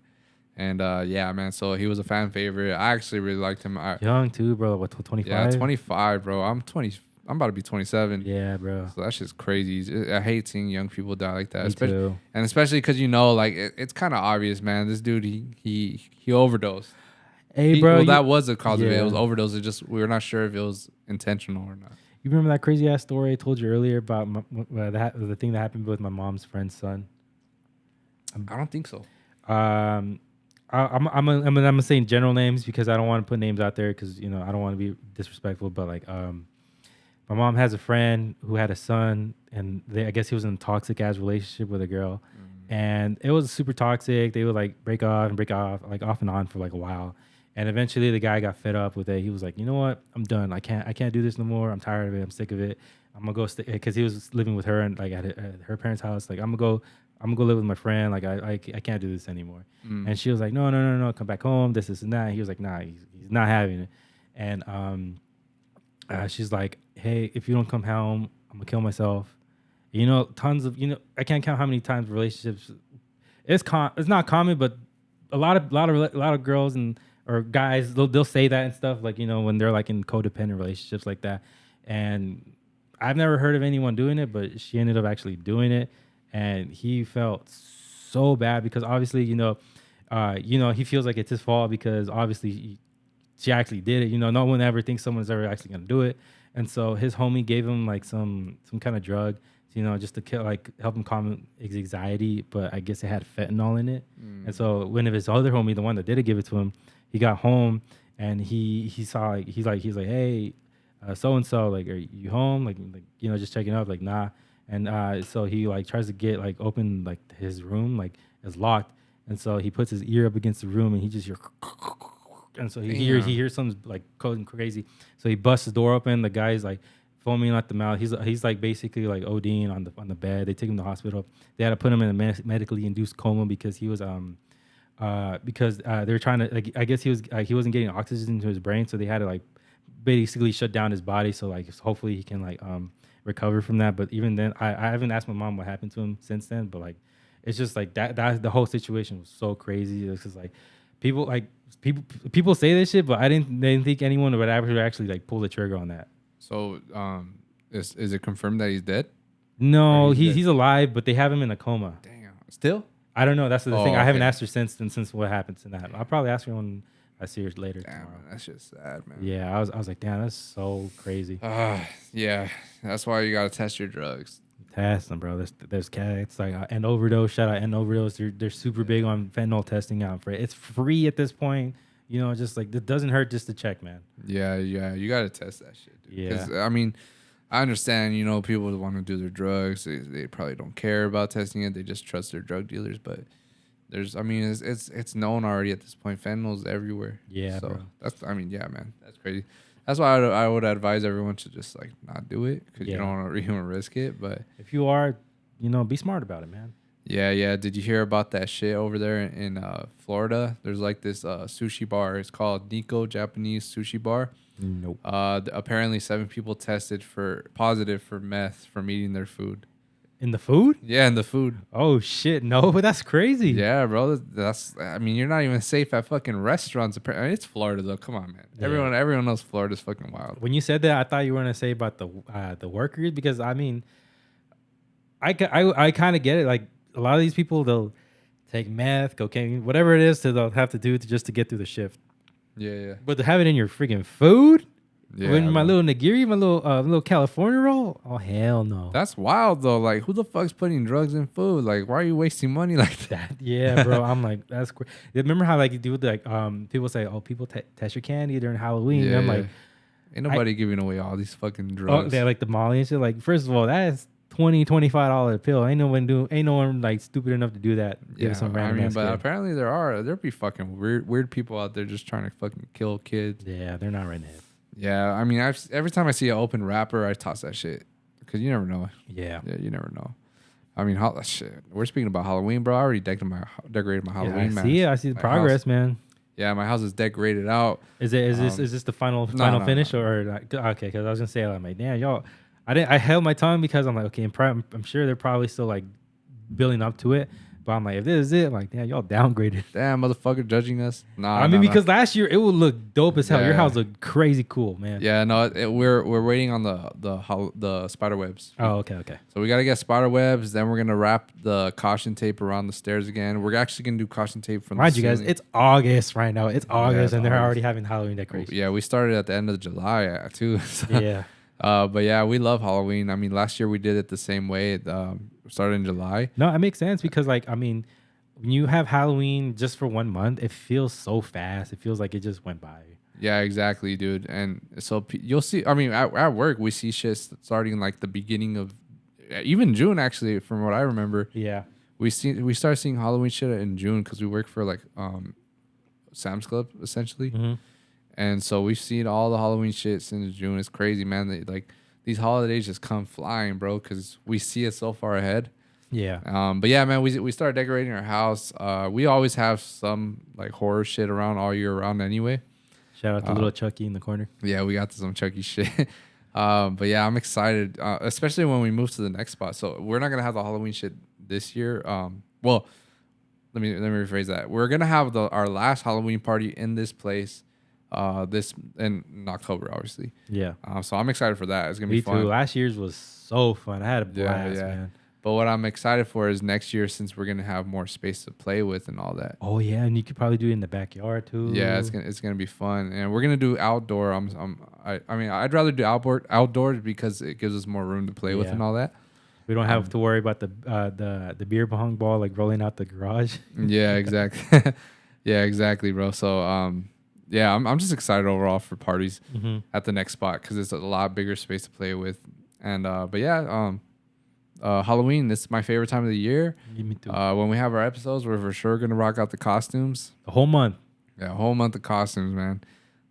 And yeah, man. So he was a fan favorite. I actually really liked him. Young too, bro. What, 25? Yeah, 25, bro. I'm 20. I'm about to be 27. Yeah, bro. So that's just crazy. I hate seeing young people die like that. Me too. And especially because, you know, like it's kind of obvious, man. This dude, he overdosed. Hey, bro. That was the cause of it. It was overdose. It just, we were not sure if it was intentional or not. You remember that crazy ass story I told you earlier about the thing that happened with my mom's friend's son? I don't think so. I'm gonna say general names because I don't want to put names out there because, you know, I don't want to be disrespectful. But like, my mom has a friend who had a son, and I guess he was in a toxic ass relationship with a girl, and it was super toxic. They would like break off, like off and on for like a while, and eventually the guy got fed up with it. He was like, you know what, I'm done. I can't do this no more. I'm tired of it. I'm sick of it. I'm gonna go stay because he was living with her and like at her parents' house. Like I'm gonna go live with my friend. Like I can't do this anymore. And she was like, no, no, no, no, come back home. This and that. And he was like, nah, he's not having it. And she's like, hey, if you don't come home, I'm gonna kill myself. You know, tons of I can't count how many times relationships. It's not common, but a lot of girls and or guys they'll say that and stuff like when they're like in codependent relationships like that. And I've never heard of anyone doing it, but she ended up actually doing it, and he felt so bad because obviously he feels like it's his fault because obviously she actually did it. No one ever thinks someone's ever actually gonna do it, and so his homie gave him like some kind of drug, just to kill, like help him calm his anxiety. But I guess it had fentanyl in it, and so when his other homie, the one that did give it to him, he got home and he saw he's like, hey, so and so, like, are you home? Like just checking up, like nah. And so he like tries to get like open like his room, like it's locked, and so he puts his ear up against the room and he just hears. And so he hears something like going crazy. So he busts the door open. The guy's like foaming at the mouth. He's like basically like ODing on the bed. They take him to the hospital. They had to put him in a medically induced coma because he was because they were trying to, like, I guess he wasn't getting oxygen into his brain, so they had to like basically shut down his body. So like hopefully he can like recover from that. But even then, I haven't asked my mom what happened to him since then. But like it's just like that the whole situation was so crazy. It's just like people say this shit, but I didn't think anyone would actually like pull the trigger on that. So, is it confirmed that he's dead? No, he's alive, but they have him in a coma. Damn. Still? I don't know. That's the thing. I haven't Okay. asked her since what happened to that. I'll probably ask her when I see her later Damn, tomorrow. man, that's just sad, man. Yeah, I was like, damn, that's so crazy. Yeah, that's why you gotta test your drugs. Test them, bro. There's cats like End Overdose. Shout out End Overdose. They're super big on fentanyl testing out for it. It's free at this point. Just like it doesn't hurt just to check, man. Yeah, you gotta test that shit, dude. Yeah. 'Cause, I mean, I understand, people want to do their drugs. They probably don't care about testing it. They just trust their drug dealers. But it's known already at this point. Fentanyl's everywhere. Yeah, so bro. yeah, man, that's crazy. That's why I would advise everyone to just like not do it because you don't want to even risk it. But if you are, be smart about it, man. Yeah. Did you hear about that shit over there in Florida? There's like this sushi bar. It's called Nico Japanese Sushi Bar. Nope. Apparently 7 people tested positive for meth from eating their food. In the food? Yeah, in the food. Oh shit! No, but that's crazy. Yeah, bro. That's. I mean, you're not even safe at fucking restaurants. Apparently, it's Florida though. Come on, man. Yeah. Everyone knows Florida's fucking wild. When you said that, I thought you were gonna say about the workers because I mean, I kind of get it. Like a lot of these people, they'll take meth, cocaine, whatever it is, they'll have to do just to get through the shift. Yeah. But to have it in your freaking food. Yeah, when my little nigiri, my little California roll, oh hell no. That's wild though. Like, who the fuck's putting drugs in food? Like, why are you wasting money like that? Yeah, bro. I'm like, that's crazy. Remember how like you do like people say, oh, people test your candy during Halloween. Yeah, I'm like, ain't nobody giving away all these fucking drugs. Oh, they like the Molly and shit. Like, first of all, that's $20-$25 a pill. Ain't no one like stupid enough to do that. Yeah, some random but kid. Apparently there'll be fucking weird people out there just trying to fucking kill kids. Yeah, they're not right now. Yeah, I mean, every time I see an open wrapper, I toss that shit because you never know. Yeah, you never know. I mean, shit. We're speaking about Halloween, bro. I already decorated my Halloween mask. I see the progress, man. Yeah, my house is decorated out. Is this the final finish or like, okay? Because I was gonna say, I'm like, damn, y'all. I held my tongue because I'm like, okay, I'm sure they're probably still like building up to it. But I'm like, if this is it, I'm like, damn, y'all downgraded. Damn, motherfucker, judging us. Nah, because last year it would look dope as hell. Yeah. Your house looked crazy cool, man. Yeah, no, we're waiting on the spider webs. Oh, okay. So we gotta get spider webs. Then we're gonna wrap the caution tape around the stairs again. We're actually gonna do caution tape from. Mind you guys, it's August right now. It's August, and they're already having Halloween decorations. Yeah, we started at the end of July too. So. Yeah. But yeah, we love Halloween. I mean, last year we did it the same way. It started in July. No, it makes sense because, like, I mean, when you have Halloween just for 1 month, it feels so fast. It feels like it just went by. Yeah, exactly, dude. And so you'll see. I mean, at work we see shit starting like the beginning of even June. Actually, from what I remember. Yeah. We start seeing Halloween shit in June because we work for like Sam's Club essentially. Mm-hmm. And so we've seen all the Halloween shit since June. It's crazy, man. these holidays just come flying, bro, because we see it so far ahead. Yeah. But yeah, man, we started decorating our house. We always have some like horror shit around all year round anyway. Shout out to little Chucky in the corner. Yeah, we got some Chucky shit. But yeah, I'm excited, especially when we move to the next spot. So we're not gonna have the Halloween shit this year. Well, let me rephrase that. We're gonna have our last Halloween party in this place, this in October, obviously. Yeah. So I'm excited for that. It's gonna be Me fun. too. Last year's was so fun. I had a blast, man. But what I'm excited for is next year, since we're gonna have more space to play with and all that. Oh yeah, and you could probably do it in the backyard too. Yeah, it's gonna be fun, and we're gonna do outdoor. I mean, I'd rather do outdoors because it gives us more room to play with and all that. We don't have to worry about the beer pong ball like rolling out the garage. Yeah, exactly. Yeah, exactly, bro. So yeah, I'm just excited overall for parties at the next spot because it's a lot bigger space to play with, and but yeah, Halloween, this is my favorite time of the year. Me too. When we have our episodes, we're for sure gonna rock out the costumes. The whole month. Yeah, a whole month of costumes, man.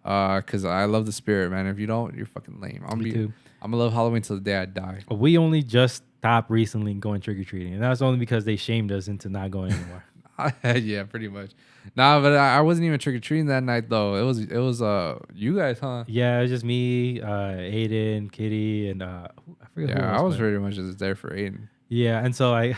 Cause I love the spirit, man. If you don't, you're fucking lame. I'm gonna love Halloween till the day I die. We only just stopped recently going trick or treating, and that's only because they shamed us into not going anymore. Yeah, pretty much. Nah, but I wasn't even trick or treating that night though. It was you guys, huh? Yeah, it was just me, Aiden, Kitty, and I forget. Yeah, I was pretty much just there for Aiden. Yeah, and so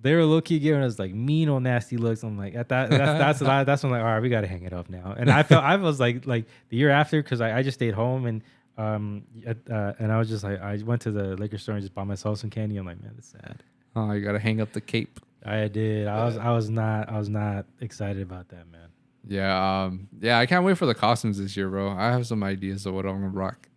they were low key giving us like mean old nasty looks. I'm like, that's when I'm like, all right, we gotta hang it up now. And I was like the year after because I just stayed home and I was just like I went to the liquor store and just bought myself some candy. I'm like, man, that's sad. Oh, you gotta hang up the cape. I did. I was not excited about that, man. Yeah, I can't wait for the costumes this year, bro. I have some ideas of what I'm gonna rock.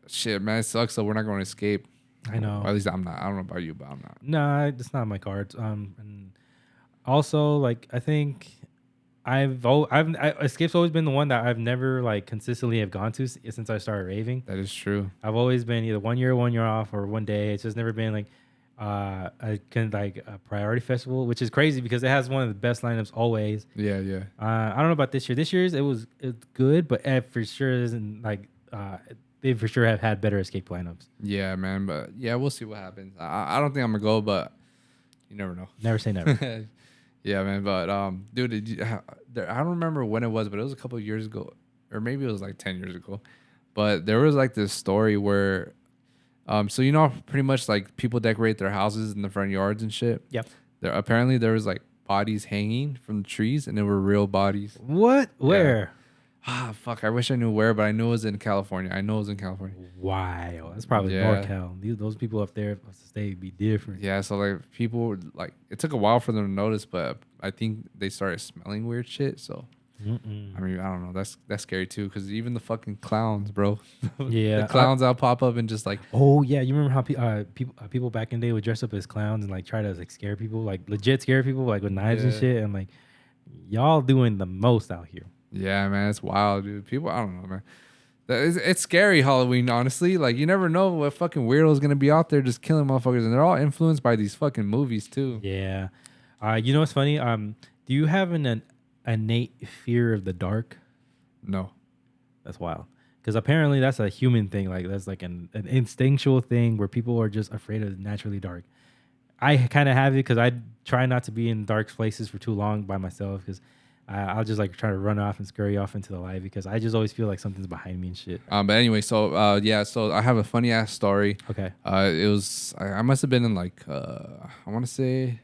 Shit, man, it sucks that we're not going to escape. I know. Or at least I'm not. I don't know about you, but I'm not. No, it's not my cards. And also, like, I think Escape's always been the one that I've never like consistently have gone to since I started raving. That is true. I've always been either 1 year off, or one day. It's just never been like a priority festival, which is crazy because it has one of the best lineups always. Yeah. I don't know about this year. This year's it's good, but it for sure isn't like they for sure have had better Escape lineups. Yeah, man, but yeah, we'll see what happens. I don't think I'm gonna go, but you never know. Never say never. Yeah, man, but dude, I don't remember when it was, but it was a couple of years ago, or maybe it was like 10 years ago. But there was like this story where, so you know, pretty much like people decorate their houses in the front yards and shit. Yep. Apparently there was like bodies hanging from the trees, and they were real bodies. What? Where? Fuck! I wish I knew where, but I know it was in California. Wow, that's probably NorCal. Those people up there, they be different. Yeah, so like people like it took a while for them to notice, but I think they started smelling weird shit. So I mean, I don't know. That's scary too, because even the fucking clowns, bro. Yeah, the clowns out pop up and just like. Oh yeah, you remember how people back in the day would dress up as clowns and like try to like scare people, like legit scare people, like with knives and shit, and like y'all doing the most out here. Yeah, man, it's wild, dude. People, I don't know, man. It's scary, Halloween, honestly. Like, you never know what fucking weirdo is going to be out there just killing motherfuckers. And they're all influenced by these fucking movies, too. Yeah. You know what's funny? Do you have an innate fear of the dark? No. That's wild. Because apparently that's a human thing. Like, that's like an instinctual thing where people are just afraid of naturally dark. I kind of have it because I try not to be in dark places for too long by myself because I'll just like try to run off and scurry off into the light because I just always feel like something's behind me and shit. But anyway, so so I have a funny ass story. Okay. It was I must have been in like I want to say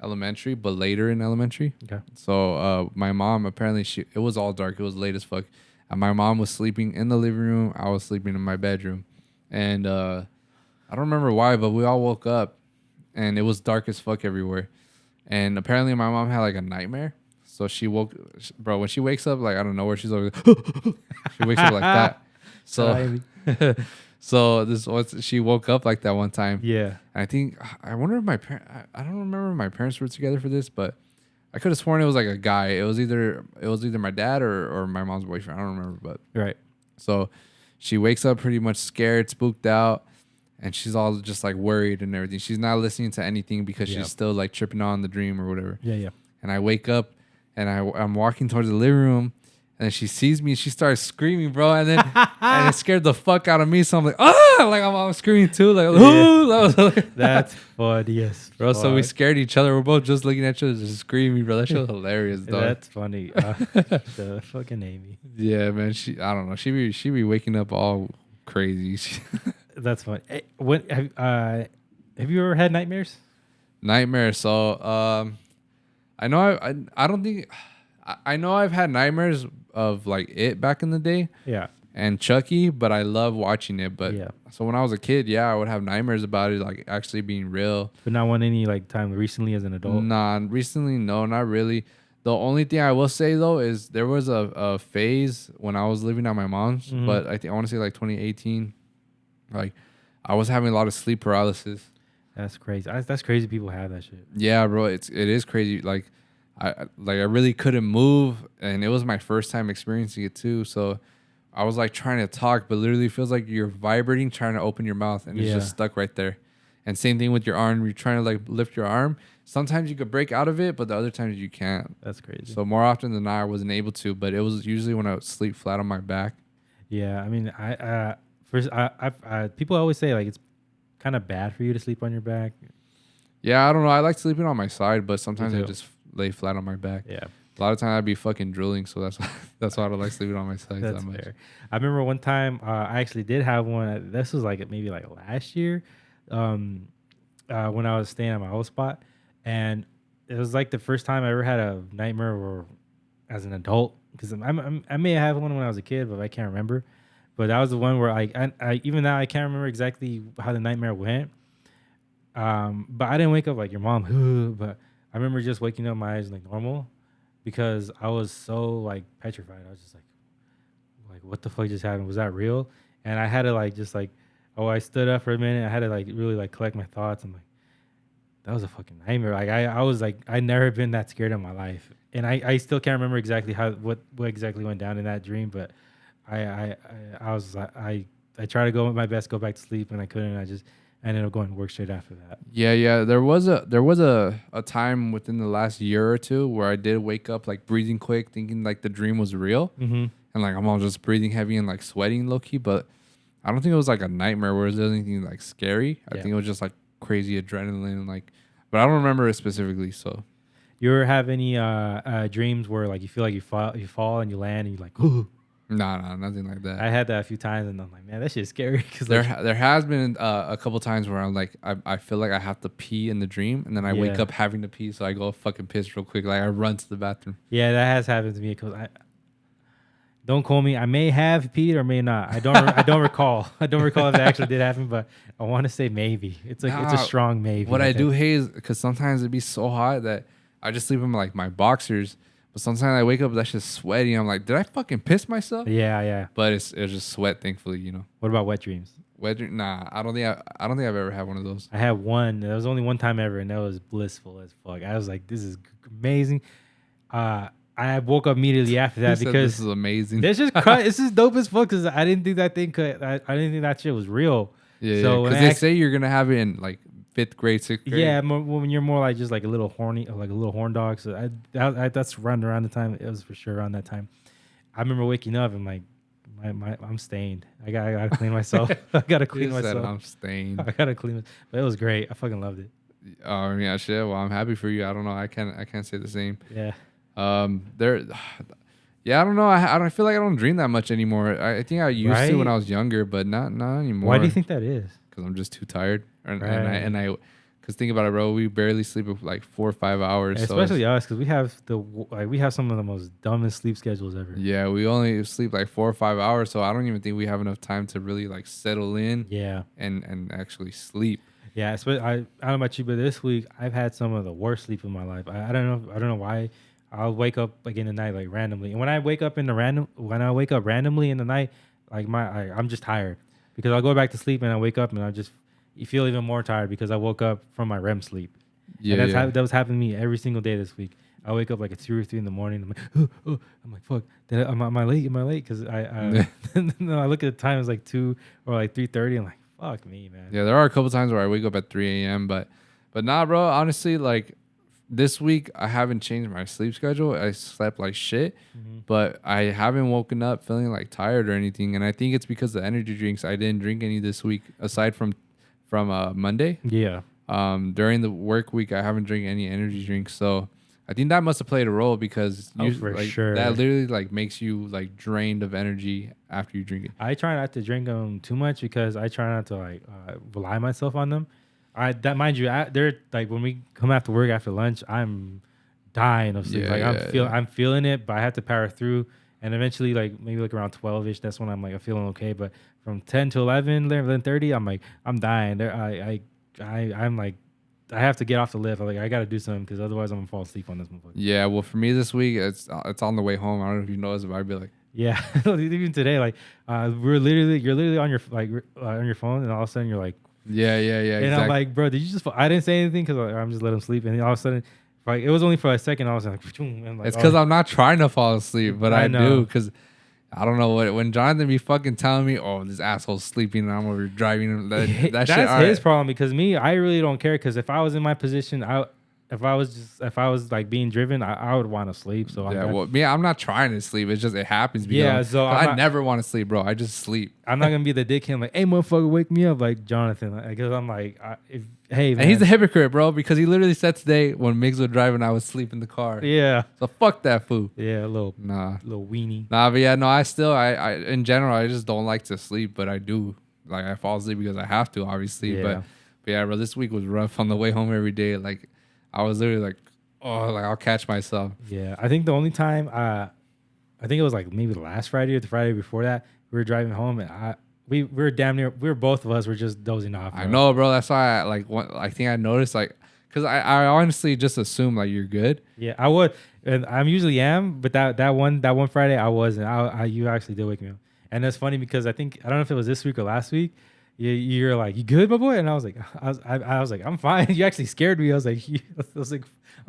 elementary, but later in elementary. Okay. So my mom apparently it was all dark. It was late as fuck. And my mom was sleeping in the living room. I was sleeping in my bedroom, and I don't remember why, but we all woke up, and it was dark as fuck everywhere. And apparently my mom had like a nightmare. So she bro, when she wakes up, like, I don't know where she's over there. She wakes up like that. So, she woke up like that one time. Yeah. And I wonder if I don't remember if my parents were together for this, but I could have sworn it was like a guy. It was either my dad or my mom's boyfriend. I don't remember, but. Right. So she wakes up pretty much scared, spooked out, and she's all just like worried and everything. She's not listening to anything because she's still like tripping on the dream or whatever. Yeah. And I wake up. And I'm walking towards the living room, And then she sees me and she starts screaming, bro. And it scared the fuck out of me. So I'm like, ah, like I'm screaming too, like, ooh. That's funny as Bro, so we fuck. scared each other. We're both just looking at each other, just screaming, bro. That shit was hilarious, dog. That's funny. The fucking Amy. Yeah, man. I don't know. She be waking up all crazy. That's funny. Hey, have you ever had nightmares? Nightmare. So, I know I don't think I know I've had nightmares of like it back in the day Yeah. and Chucky, but I love watching it. But Yeah. so when I was a kid, yeah, I would have nightmares about it, like actually being real. But not one any like time recently as an adult. Nah, recently, no, not really. The only thing I will say though is there was a phase when I was living at my mom's, but I want to say like 2018, like I was having a lot of sleep paralysis. That's crazy. That's crazy. People have that shit. Yeah, bro, it is crazy. Like I really couldn't move, and it was my first time experiencing it too. So I was like trying to talk, but literally feels like you're vibrating, trying to open your mouth, and it's just stuck right there. And same thing with your arm. You're trying to like lift your arm. Sometimes you could break out of it, but the other times you can't. That's crazy. So more often than not, I wasn't able to. But it was usually when I would sleep flat on my back. Yeah, I mean, people always say like it's kind of bad for you to sleep on your back. Yeah, I don't know. I like sleeping on my side, but sometimes I too. just lay flat on my back. Yeah, A lot of times I'd be fucking drilling, so that's why I don't like sleeping on my side that's that much. fair. I remember one time I actually did have one. This was like maybe like last year, when I was staying at my old spot, and it was like the first time I ever had a nightmare or as an adult, because I may have one when I was a kid, but I can't remember. But that was the one where I even now I can't remember exactly how the nightmare went. But I didn't wake up like your mom, but I remember just waking up my eyes like normal because I was so like petrified. I was just like what the fuck just happened? Was that real? And I had to like just like, I stood up for a minute. I had to like really like collect my thoughts. I'm like, that was a fucking nightmare. Like I was like, I never been that scared in my life. And I still can't remember exactly what exactly went down in that dream, but I was like, I tried to go with my best, go back to sleep, and I couldn't. I ended up going to work straight after that. Yeah. There was a time within the last year or two where I did wake up like breathing quick, thinking like the dream was real, and like I'm all just breathing heavy and like sweating low key. But I don't think it was like a nightmare where there was anything like scary. I think it was just like crazy adrenaline and like, but I don't remember it specifically. So you ever have any dreams where like you feel like you fall and you land and you're like, ooh? Nah, nothing like that. I had that a few times, and I'm like, man, that shit's scary. Cause there has been a couple times where I'm like, I feel like I have to pee in the dream, and then I wake up having to pee, so I go fucking piss real quick. Like I run to the bathroom. Yeah, that has happened to me. Cause don't call me. I may have peed or may not. I don't recall. I don't recall if it actually did happen, but I want to say maybe. It's like it's a strong maybe. What I do hate is because sometimes it'd be so hot that I just sleep in like my boxers. But sometimes I wake up, that's just sweaty. I'm like, did I fucking piss myself? Yeah. But it's just sweat, thankfully, you know. What about wet dreams? Wet dream? Nah, I don't think I've ever had one of those. I had one. There was only one time ever, and that was blissful as fuck. I was like, this is amazing. I woke up immediately after that because this is amazing. This is dope as fuck because I didn't think that thing I didn't think that shit was real. Yeah, so because they say you're gonna have it in like 5th grade, 6th grade. Yeah, when you're more like just like a little horny, like a little horn dog. So that's around the time. It was for sure around that time. I remember waking up and like, I'm stained. I gotta clean myself. I gotta clean myself. I'm stained. I gotta clean it. But it was great. I fucking loved it. Oh yeah, shit. Well, I'm happy for you. I don't know. I can't say the same. Yeah. Yeah, I don't know. I feel like I don't dream that much anymore. I think I used to when I was younger, but not anymore. Why do you think that is? Because I'm just too tired, and I because think about it, bro. We barely sleep like 4 or 5 hours. Especially us, because we have some of the most dumbest sleep schedules ever. Yeah, we only sleep like 4 or 5 hours, so I don't even think we have enough time to really like settle in. Yeah. And actually sleep. Yeah, especially I don't know about you, but this week I've had some of the worst sleep in my life. I don't know why. I'll wake up like in the night like randomly, and when I wake up randomly in the night, like I'm just tired because I'll go back to sleep and I wake up and you feel even more tired because I woke up from my REM sleep. Yeah, and that was happening to me every single day this week. I wake up like at 2 or 3 in the morning. I'm like, fuck, am I late? Am I late? Because I look at the time, it's like 2 or like 3:30. I'm like, fuck me, man. Yeah, there are a couple times where I wake up at 3 a.m. But nah, bro. Honestly, like this week I haven't changed my sleep schedule. I slept like shit, Mm-hmm. but I haven't woken up feeling like tired or anything. And I think it's because the energy drinks. I didn't drink any this week aside from Monday. Yeah. During the work week, I haven't drank any energy drinks. So I think that must have played a role because Oh, for like sure. that literally like makes you like drained of energy after you drink it. I try not to drink them too much because I try not to like rely myself on them. That mind you, they're like when we come after work after lunch, I'm dying of sleep. Yeah, Like yeah. I'm feeling it, but I have to power through. And eventually, like maybe like around 12ish, that's when I'm like I'm feeling okay. But from 10 to 11:30, I'm like I'm dying. I'm like I have to get off the lift. I'm like I got to do something because otherwise I'm gonna fall asleep on this motherfucker. Yeah, well, for me this week, it's on the way home. I don't know if you noticed, but I'd be like, Yeah, even today, like you're literally on your on your phone, and all of a sudden you're like, yeah, and exactly. I'm like, bro, did you just? I didn't say anything because I'm just letting him sleep, and then all of a sudden, like it was only for a second. I was like, and like It's because oh, I'm not trying to fall asleep, but I I know. do because I don't know what when Jonathan be fucking telling me, oh, this asshole's sleeping and I'm over driving him. That shit. That's All his right. problem because me, I really don't care because if I was in my position, if I was like being driven, I would want to sleep. So Yeah, well, me, I'm not trying to sleep. It's just it happens because yeah, so I never want to sleep, bro. I just sleep. I'm not gonna be the dickhead like, hey, motherfucker, wake me up, like Jonathan, because I'm like, hey, man. And he's a hypocrite, bro, because he literally said today when Migs was driving, I would sleep in the car. yeah, So fuck that fool. yeah, a little Nah, weenie. but yeah, no, I in general, I just don't like to sleep, but I do. Like I fall asleep because I have to, obviously. Yeah. But yeah, bro, this week was rough on the way home every day. Like I was literally like, oh, like I'll catch myself. Yeah, I think the only time, I think it was like maybe the last Friday or the Friday before that, we were driving home and we were damn near, both of us were just dozing off. Bro. I know, bro. That's why I think I noticed like, cause I honestly just assume like you're good. Yeah, I would, and I'm usually am, but that one Friday I wasn't. You actually did wake me up, and that's funny because I don't know if it was this week or last week. You're like, you good, my boy? And I was like, I was like, I'm fine. You actually scared me. I was like,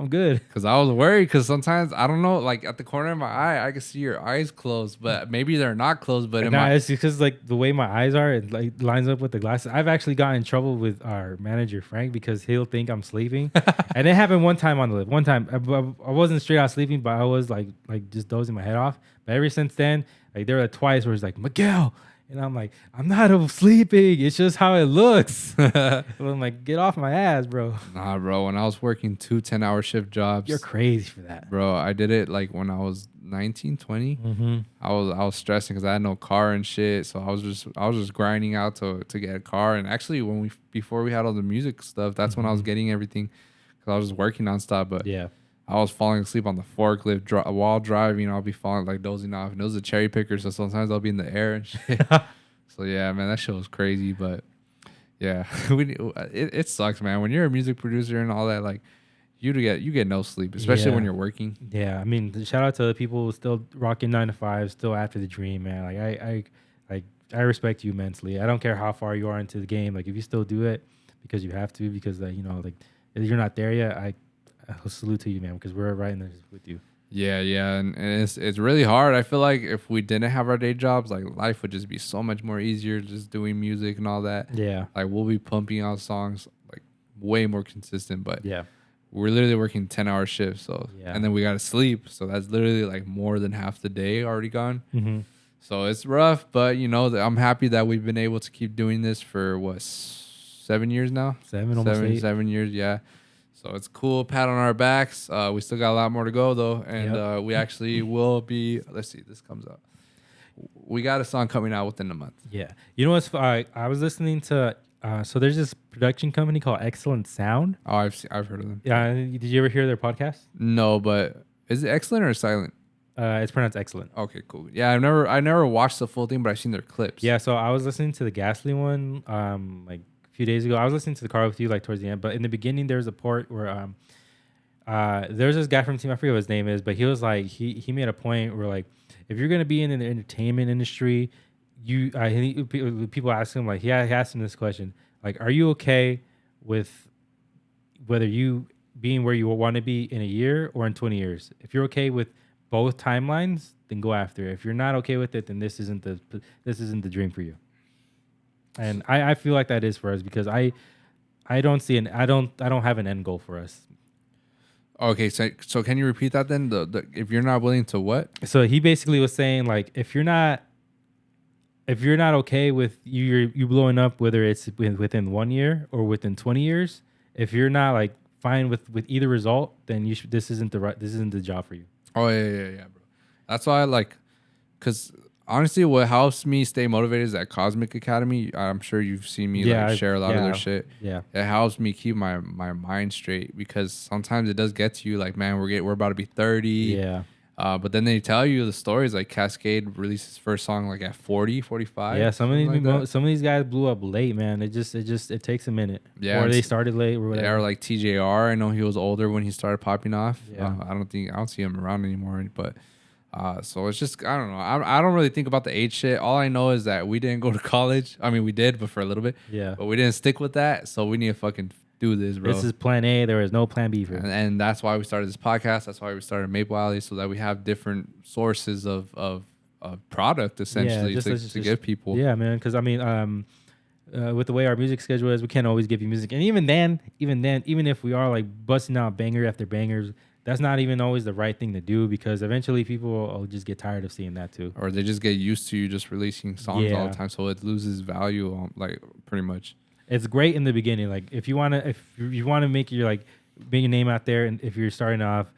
I'm good. Cause I was worried. Cause sometimes I don't know, like at the corner of my eye, I can see your eyes closed, but maybe they're not closed. But It's because like the way my eyes are, it like lines up with the glasses. I've actually gotten in trouble with our manager Frank because he'll think I'm sleeping, and it happened one time on the lift. One time I wasn't straight out sleeping, but I was like just dozing my head off. But ever since then, like there were twice where it's like Miguel. And I'm like, I'm not sleeping. It's just how it looks. I'm like, get off my ass, bro. Nah, bro. When I was working 2 10-hour shift jobs, You're crazy for that, bro. I did it like when I was 19, 20. Mm-hmm. I was stressing because I had no car and shit. So I was just grinding out to get a car. And actually, before we had all the music stuff, that's when I was getting everything because I was just working nonstop. But Yeah. I was falling asleep on the forklift while driving. I'll be falling like dozing off. And it was a cherry picker, so sometimes I'll be in the air and shit. So yeah, man, that shit was crazy. But yeah, it sucks, man. When you're a music producer and all that, like you get no sleep, especially when you're working. Yeah, I mean, shout out to the people who still rocking 9 to 5, still after the dream, man. Like I respect you immensely. I don't care how far you are into the game. Like if you still do it because you have to, because you know, like if you're not there yet, I salute to you, man, because we're right in there with you. Yeah, and it's really hard. I feel like if we didn't have our day jobs, like life would just be so much more easier, just doing music and all that. Yeah, like we'll be pumping out songs like way more consistent. But yeah, we're literally working 10-hour shifts, so and then we gotta sleep, so that's literally like more than half the day already gone. Mm-hmm. So it's rough, but you know, I'm happy that we've been able to keep doing this for 7 years now. Almost 8. 7 years, yeah. So it's cool. Pat on our backs. We still got a lot more to go though, and we actually will be. Let's see, this comes out. We got a song coming out within a month. Yeah, you know what's? I was listening to. So there's this production company called Excellent Sound. Oh, I've heard of them. Yeah, did you ever hear their podcast? No, but is it excellent or silent? It's pronounced Excellent. Okay, cool. Yeah, I never watched the full thing, but I've seen their clips. Yeah, so I was listening to the Ghastly one, like a few days ago. I was listening to the car with you, like towards the end, but in the beginning, there's a part where there's this guy from the team. I forget what his name is, but he was like, he made a point where like, if you're gonna be in the entertainment industry, people ask him like, he asked him this question, like, are you okay with whether you being where you want to be in a year or in 20 years? If you're okay with both timelines, then go after it. If you're not okay with it, then this isn't the dream for you. And I feel like that is for us because I don't see I don't have an end goal for us. Okay, so can you repeat that then? The if you're not willing to what? So he basically was saying like if you're not okay with you blowing up, whether it's within 1 year or within 20 years, if you're not like fine with either result, then you should this isn't the job for you. Oh yeah, bro. That's why I like, cause honestly, what helps me stay motivated is that Cosmic Academy. I'm sure you've seen me share a lot of their shit. Yeah, it helps me keep my mind straight because sometimes it does get to you like, man, we're about to be 30. Yeah. But then they tell you the stories like Cascade released his first song like at 40, 45. Yeah, some of these guys blew up late, man. It takes a minute. Yeah, or they started late or whatever. Yeah, or like TJR. I know he was older when he started popping off. Yeah. I don't see him around anymore. But so it's just I don't know. I don't really think about the age shit. All I know is that we didn't go to college. I mean, we did, but for a little bit. Yeah. But we didn't stick with that. So we need to fucking do this, bro. This is plan A. There is no plan B for it. And that's why we started this podcast. That's why we started Maple Alley, so that we have different sources of product essentially to give people. Yeah, man. Because I mean, with the way our music schedule is, we can't always give you music. And even then, even if we are like busting out banger after bangers, that's not even always the right thing to do because eventually people will just get tired of seeing that too. Or they just get used to you just releasing songs all the time, so it loses value, like pretty much. It's great in the beginning. Like if you wanna make your like make your name out there, and if you're starting off,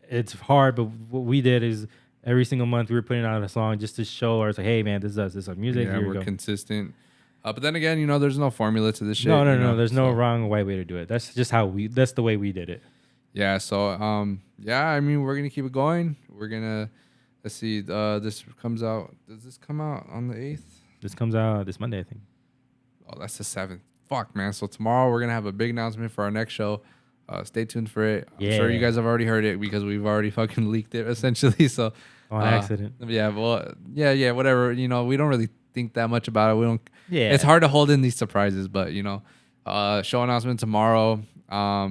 it's hard. But what we did is every single month we were putting out a song just to show us, like, hey man, this is our music. Yeah, we're consistent. But then again, there's no formula to this shit. No. There's no wrong or right way to do it. That's just that's the way we did it. Yeah. So I mean, we're gonna keep it going. We're gonna let's see. This comes out. Does this come out on the 8th? This comes out this Monday, I think. Oh, that's the 7th. Fuck, man. So tomorrow we're gonna have a big announcement for our next show. Stay tuned for it. I'm sure you guys have already heard it because we've already fucking leaked it essentially. So on accident. Yeah. Well. Yeah. Whatever. We don't really think that much about it. We don't. Yeah. It's hard to hold in these surprises, but show announcement tomorrow. I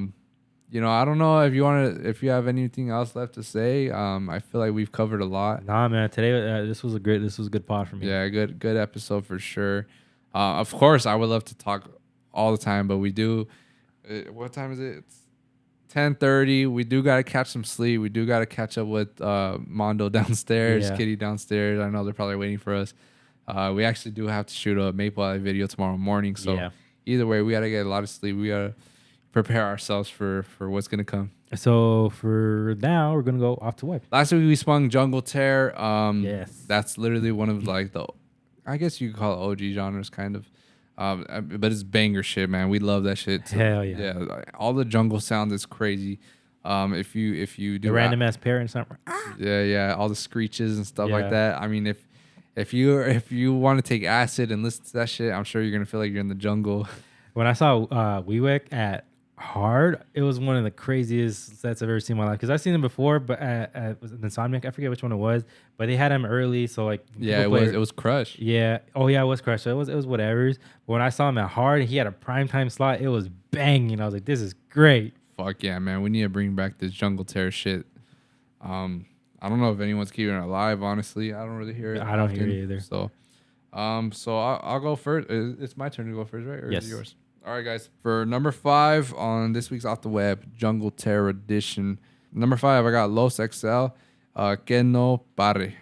don't know if you have anything else left to say. I feel like we've covered a lot. Nah, man. Today this was a good pod for me. Yeah, good episode for sure. Of course, I would love to talk all the time, but we do. What time is it? It's 10:30. We do gotta catch some sleep. We do gotta catch up with Mondo downstairs, Kitty downstairs. I know they're probably waiting for us. We actually do have to shoot a Maple Alley video tomorrow morning. So either way, we gotta get a lot of sleep. We gotta prepare ourselves for what's gonna come. So for now, we're gonna go off to what? Last week we spun Jungle Tear. Yes, that's literally one of like I guess you could call it OG genres, kind of. But it's banger shit, man. We love that shit. Hell yeah. Yeah, all the jungle sound is crazy. If you do the random ass parent something. Yeah, all the screeches and stuff like that. I mean, if you want to take acid and listen to that shit, I'm sure you're gonna feel like you're in the jungle. When I saw WeWick at Hard, it was one of the craziest sets I've ever seen in my life. Because I've seen him before, but was it Insomniac? I forget which one it was, but they had him early, so like it was Crush. Yeah, it was Crush. So it was whatever's. But when I saw him at Hard, he had a primetime slot. It was banging. I was like, this is great. Fuck yeah, man. We need to bring back this Jungle Tear shit. I don't know if anyone's keeping it alive. Honestly, I don't really hear it. I don't hear it either. So, I'll go first. It's my turn to go first, right? Or yes. Is it yours? All right, guys. For number 5 on this week's Off the Web, Jungle Tear Edition. Number 5, I got Los XL, Que No Pare.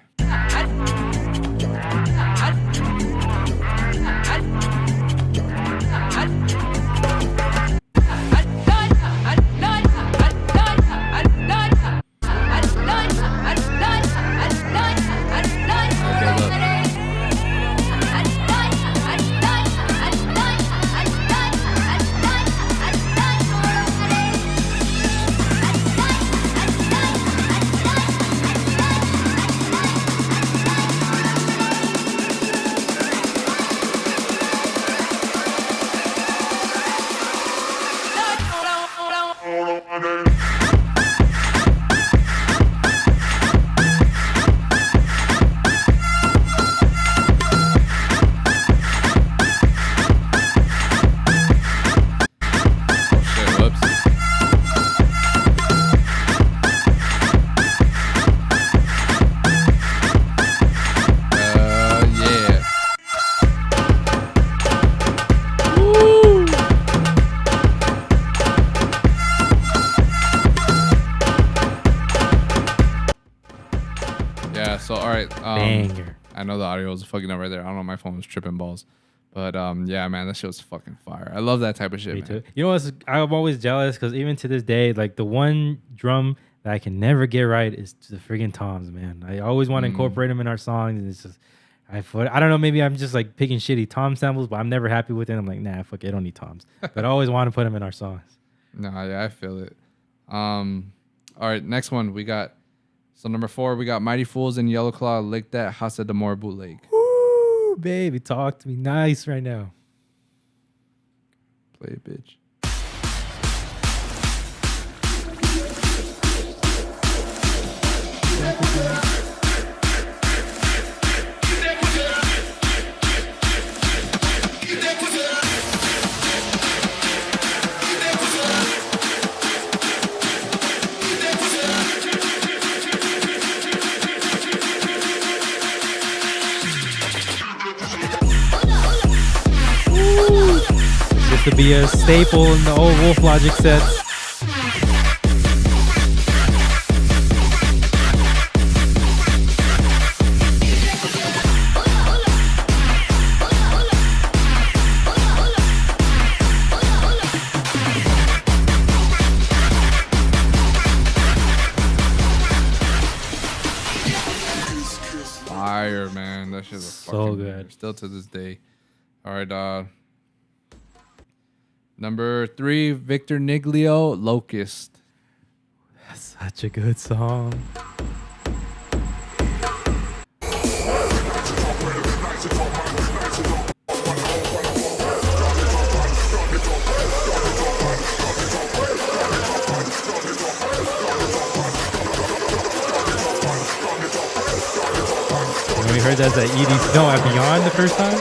So all right, Banger. I know the audio was fucking up right there. I don't know, my phone was tripping balls, but yeah, man, that shit was fucking fire. I love that type of shit, Me man. too. You know what's? I'm always jealous because even to this day, like the one drum that I can never get right is the friggin' toms, man. I always want to incorporate them in our songs, and it's just I don't know. Maybe I'm just like picking shitty tom samples, but I'm never happy with it. I'm like, nah, fuck it, I don't need toms, but I always want to put them in our songs. Nah, yeah, I feel it. All right, next one we got. So number 4, we got Mighty Fools and Yellow Claw, Lick That, Hasa Demore bootleg. Woo, baby, talk to me nice right now. Play it, bitch. This would be a staple in the old Woof Logik sets. Fire, man. That shit's So fucking good. still to this day. All right, number 3, Victor Niglio, Locust. That's such a good song. When we heard that at EDC, no, at Beyond the first time.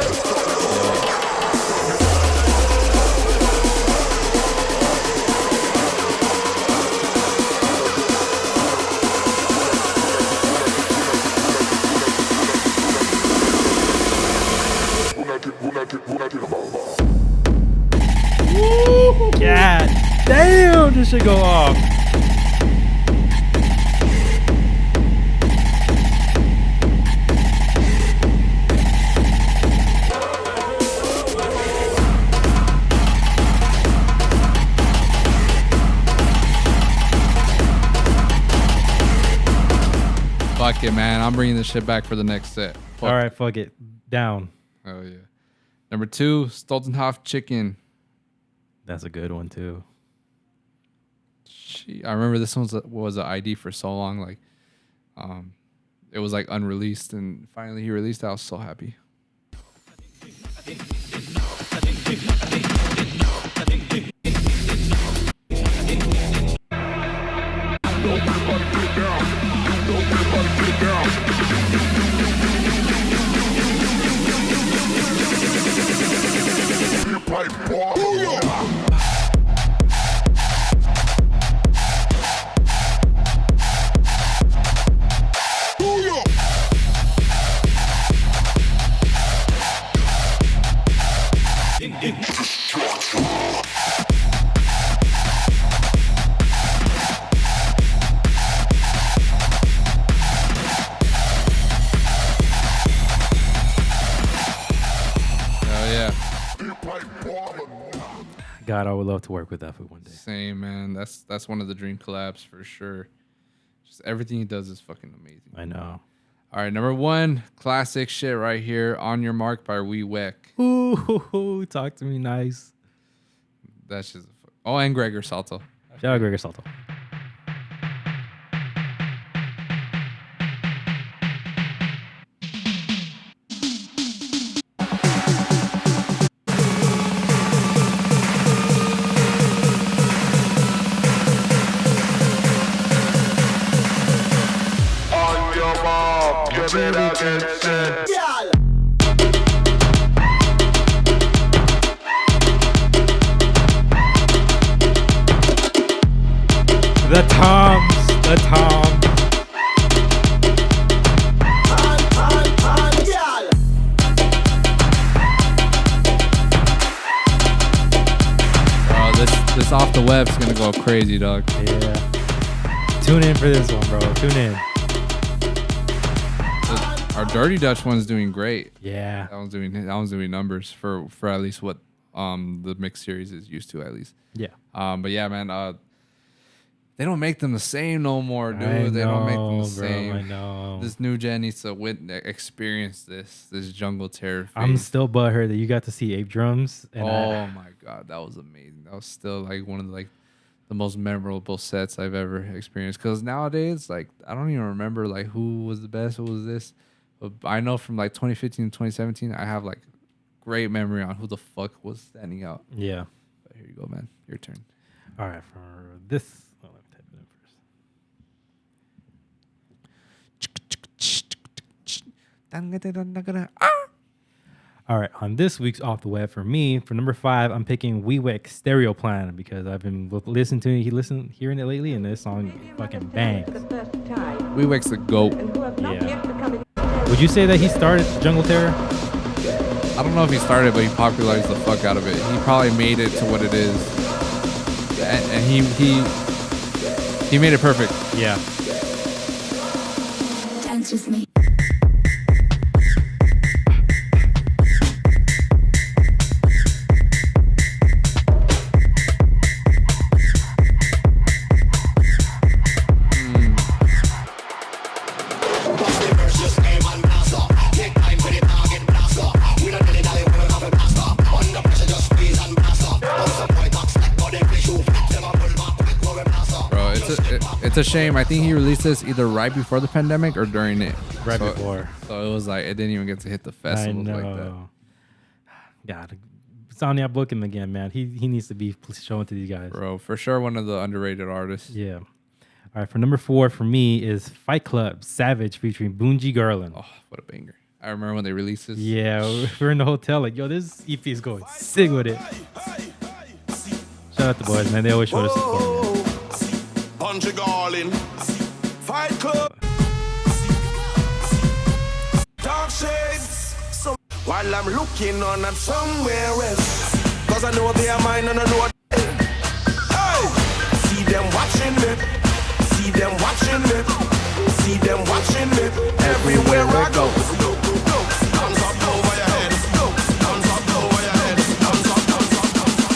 God damn, this should go off. Fuck it, man. I'm bringing this shit back for the next set. Fuck. All right, fuck it. Down. Oh, yeah. Number 2, Stoltenhof Chicken. That's a good one too. I remember this one was an ID for so long. Like, it was like unreleased, and finally he released it. I was so happy. God, I would love to work with that for one day. Same, man. That's one of the dream collabs for sure. Just everything he does is fucking amazing. I know. All right, number 1, classic shit right here. On Your Mark by Wee Weck. Ooh, talk to me nice. That's just and Gregor Salto. Shout out Gregor Salto. The Toms. This off the web's gonna go crazy, dog. Yeah. Tune in for this one, bro. Tune in. Our Dirty Dutch one's doing great. Yeah. That one's doing numbers for at least what the mix series is used to at least. Yeah. But yeah, man, they don't make them the same no more, dude. They don't make them the same. I know. This new gen needs to experience this jungle terror phase. I'm still butthurt that you got to see Ape Drums. And oh my god, that was amazing. That was still like one of the most memorable sets I've ever experienced. Because nowadays, like, I don't even remember like who was the best, who was this. But I know from like 2015 to 2017, I have like great memory on who the fuck was standing out. Yeah. But here you go, man. Your turn. All right, for this. Oh, let me type it in first. All right, on this week's Off the Web for me, for number 5, I'm picking WeWek Stereo Plan because I've been listening to it, hearing it lately, and this song fucking bangs. WeWek's the GOAT. Yeah. Would you say that he started Jungle Terror? I don't know if he started, but he popularized the fuck out of it. He probably made it to what it is, and he made it perfect. Yeah. Dance with me. It's a shame. I think he released this either right before the pandemic or during it. Right before. So it was like it didn't even get to hit the festivals like that. God, Sonya, book him again, man. He needs to be showing to these guys. Bro, for sure one of the underrated artists. Yeah. All right, for number 4 for me is Fight Club Savage featuring Bunji Garland. Oh, what a banger. I remember when they released this. Yeah, we're in the hotel like, yo, this EP is going sick with it. Shout out the boys, man. They always show us support. Bunji Garland, Fight Club, dark shades. So while I'm looking on, I'm somewhere else. Cause I know they are mine and I know. Hey, see them watching me, see them watching me, see them watching me. Everywhere I go. Thumbs up over your head. Thumbs up over your head. Thumbs up, thumbs up, thumbs up.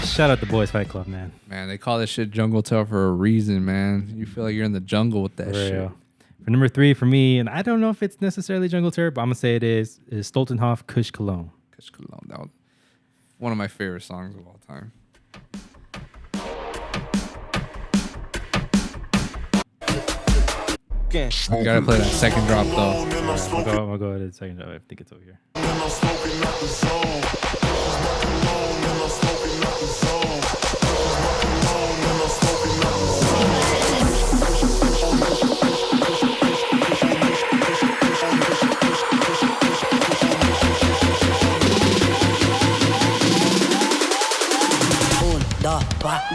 Shout out the boys Fight Club, man. Man, they call this shit jungle tail for a reason, man. You feel like you're in the jungle with that shit. For number 3 for me, and I don't know if it's necessarily Jungle Terror, but I'm gonna say it is Stoltenhoff Kush Cologne. Kush Cologne, that was one of my favorite songs of all time. You gotta play that second drop though. I'll go ahead and second drop. I think it's over here.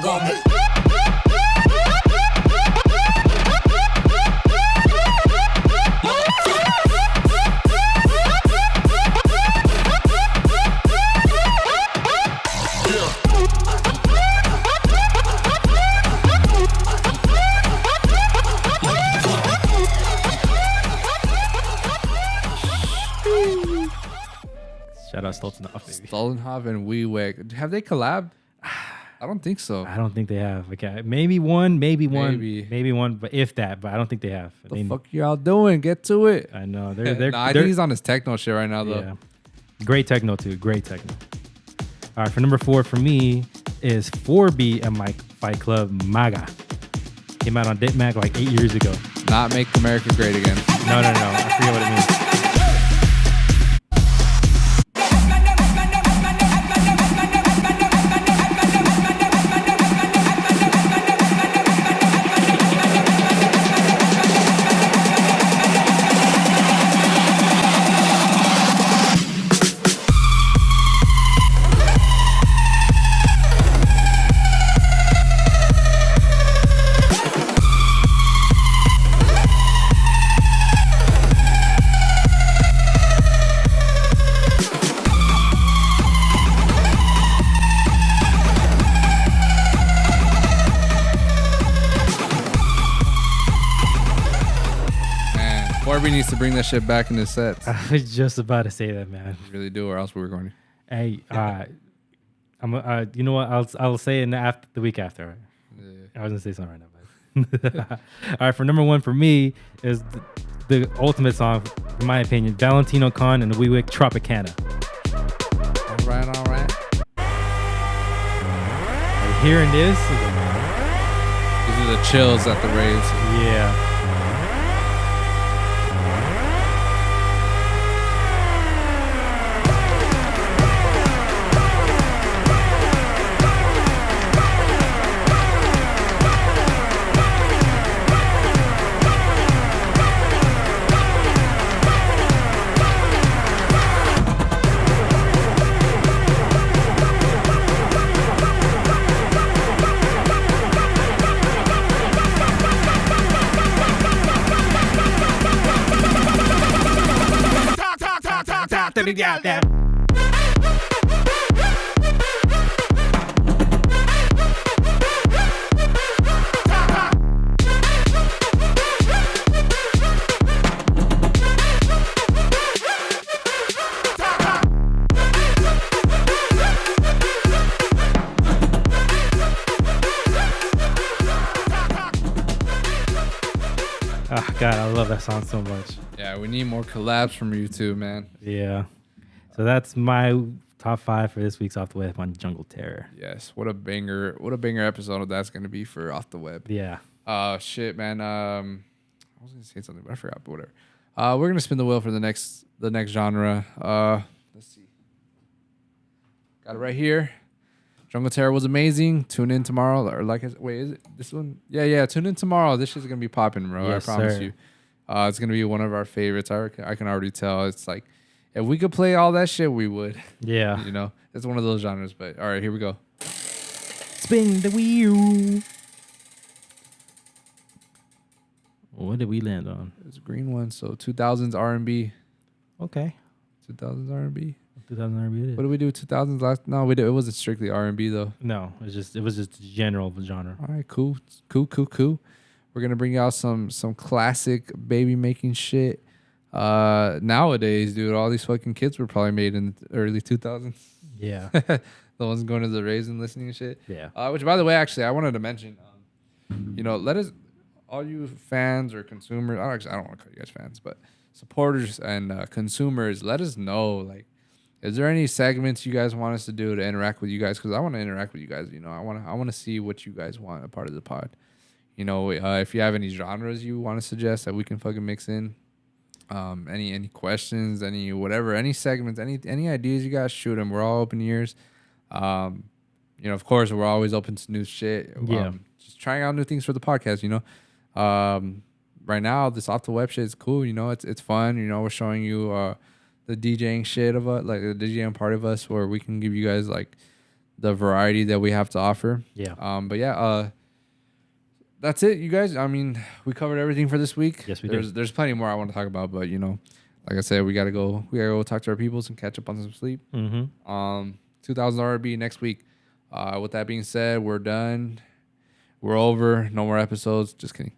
Go. Shout out Stoltenhoff, baby. Stoltenhoff and WeWek. Have they collabed? I don't think so. I don't think they have. Okay, maybe one, but if that, but I don't think they have. What the fuck y'all doing? Get to it. I know they're. I think he's on his techno shit right now though. Yeah. Great techno too. Great techno. All right, for number 4 for me is 4B and my Fight Club MAGA. Came out on Ditmac like 8 years ago. Not Make America Great Again. No. I forget what it means. Harvey needs to bring that shit back in his sets. I was just about to say that, man. You really do, or else we were going to. Hey, I'm. You know what? I'll say it after the week after. I was gonna say something right now, but all right. For number one for me is the ultimate song, in my opinion, Valentino Khan and the Wee Wick Tropicana. All right. Like, hearing this, These are the chills at the raves. yeah. Oh God, I love that song so much. Yeah, we need more collabs from you two, man. Yeah. So that's my top 5 for this week's Off the Web on Jungle Terror. Yes, what a banger episode that's gonna be for Off the Web. Yeah. Shit, man. I was gonna say something, but I forgot. But whatever. We're gonna spin the wheel for the next genre. Let's see. Got it right here. Jungle Terror was amazing. Tune in tomorrow, or wait, is it this one? Yeah. Tune in tomorrow. This shit's gonna be popping, bro. Yes, I promise sir. you. It's gonna be one of our favorites. I can already tell. It's like if we could play all that shit, we would. Yeah. You know, it's one of those genres. But all right, here we go. Spin the wheel. What did we land on? It's a green one. So 2000s R&B. Okay. 2000s R&B. 2000 RB. What did we do? 2000s last? No, we did. It wasn't strictly R&B though. No, it was just general genre. All right, cool. We're gonna bring out some classic baby making shit. Nowadays, dude, all these fucking kids were probably made in the early 2000s. Yeah. The ones going to the raves and listening and shit. Yeah. Which, by the way, actually, I wanted to mention, let us, all you fans or consumers, I don't want to call you guys fans, but supporters and consumers, let us know, like, is there any segments you guys want us to do to interact with you guys? Because I want to interact with you guys. You know, I want to see what you guys want a part of the pod. You know, if you have any genres you want to suggest that we can fucking mix in, any questions, any whatever, any segments, any ideas you guys, shoot them. We're all open ears. Of course, we're always open to new shit. Yeah. Just trying out new things for the podcast. You know, right now this off the web shit is cool. You know, it's fun. You know, we're showing you the DJing shit of us, like the DJing part of us, where we can give you guys like the variety that we have to offer. Yeah. That's it, you guys. I mean, we covered everything for this week. Yes, we did. There's plenty more I want to talk about, but you know, like I said, we gotta go talk to our peoples and catch up on some sleep. 2000 RB next week. With that being said, we're done. We're over. No more episodes. Just kidding.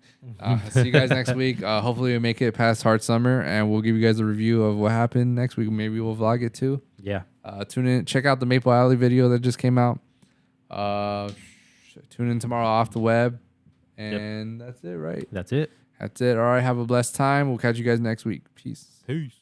See you guys next week. Hopefully we make it past Hard Summer, and we'll give you guys a review of what happened next week. Maybe we'll vlog it too. Yeah. Tune in. Check out the Maple Alley video that just came out. Tune in tomorrow off the web. And That's it, right? That's it. That's it. All right. Have a blessed time. We'll catch you guys next week. Peace. Peace.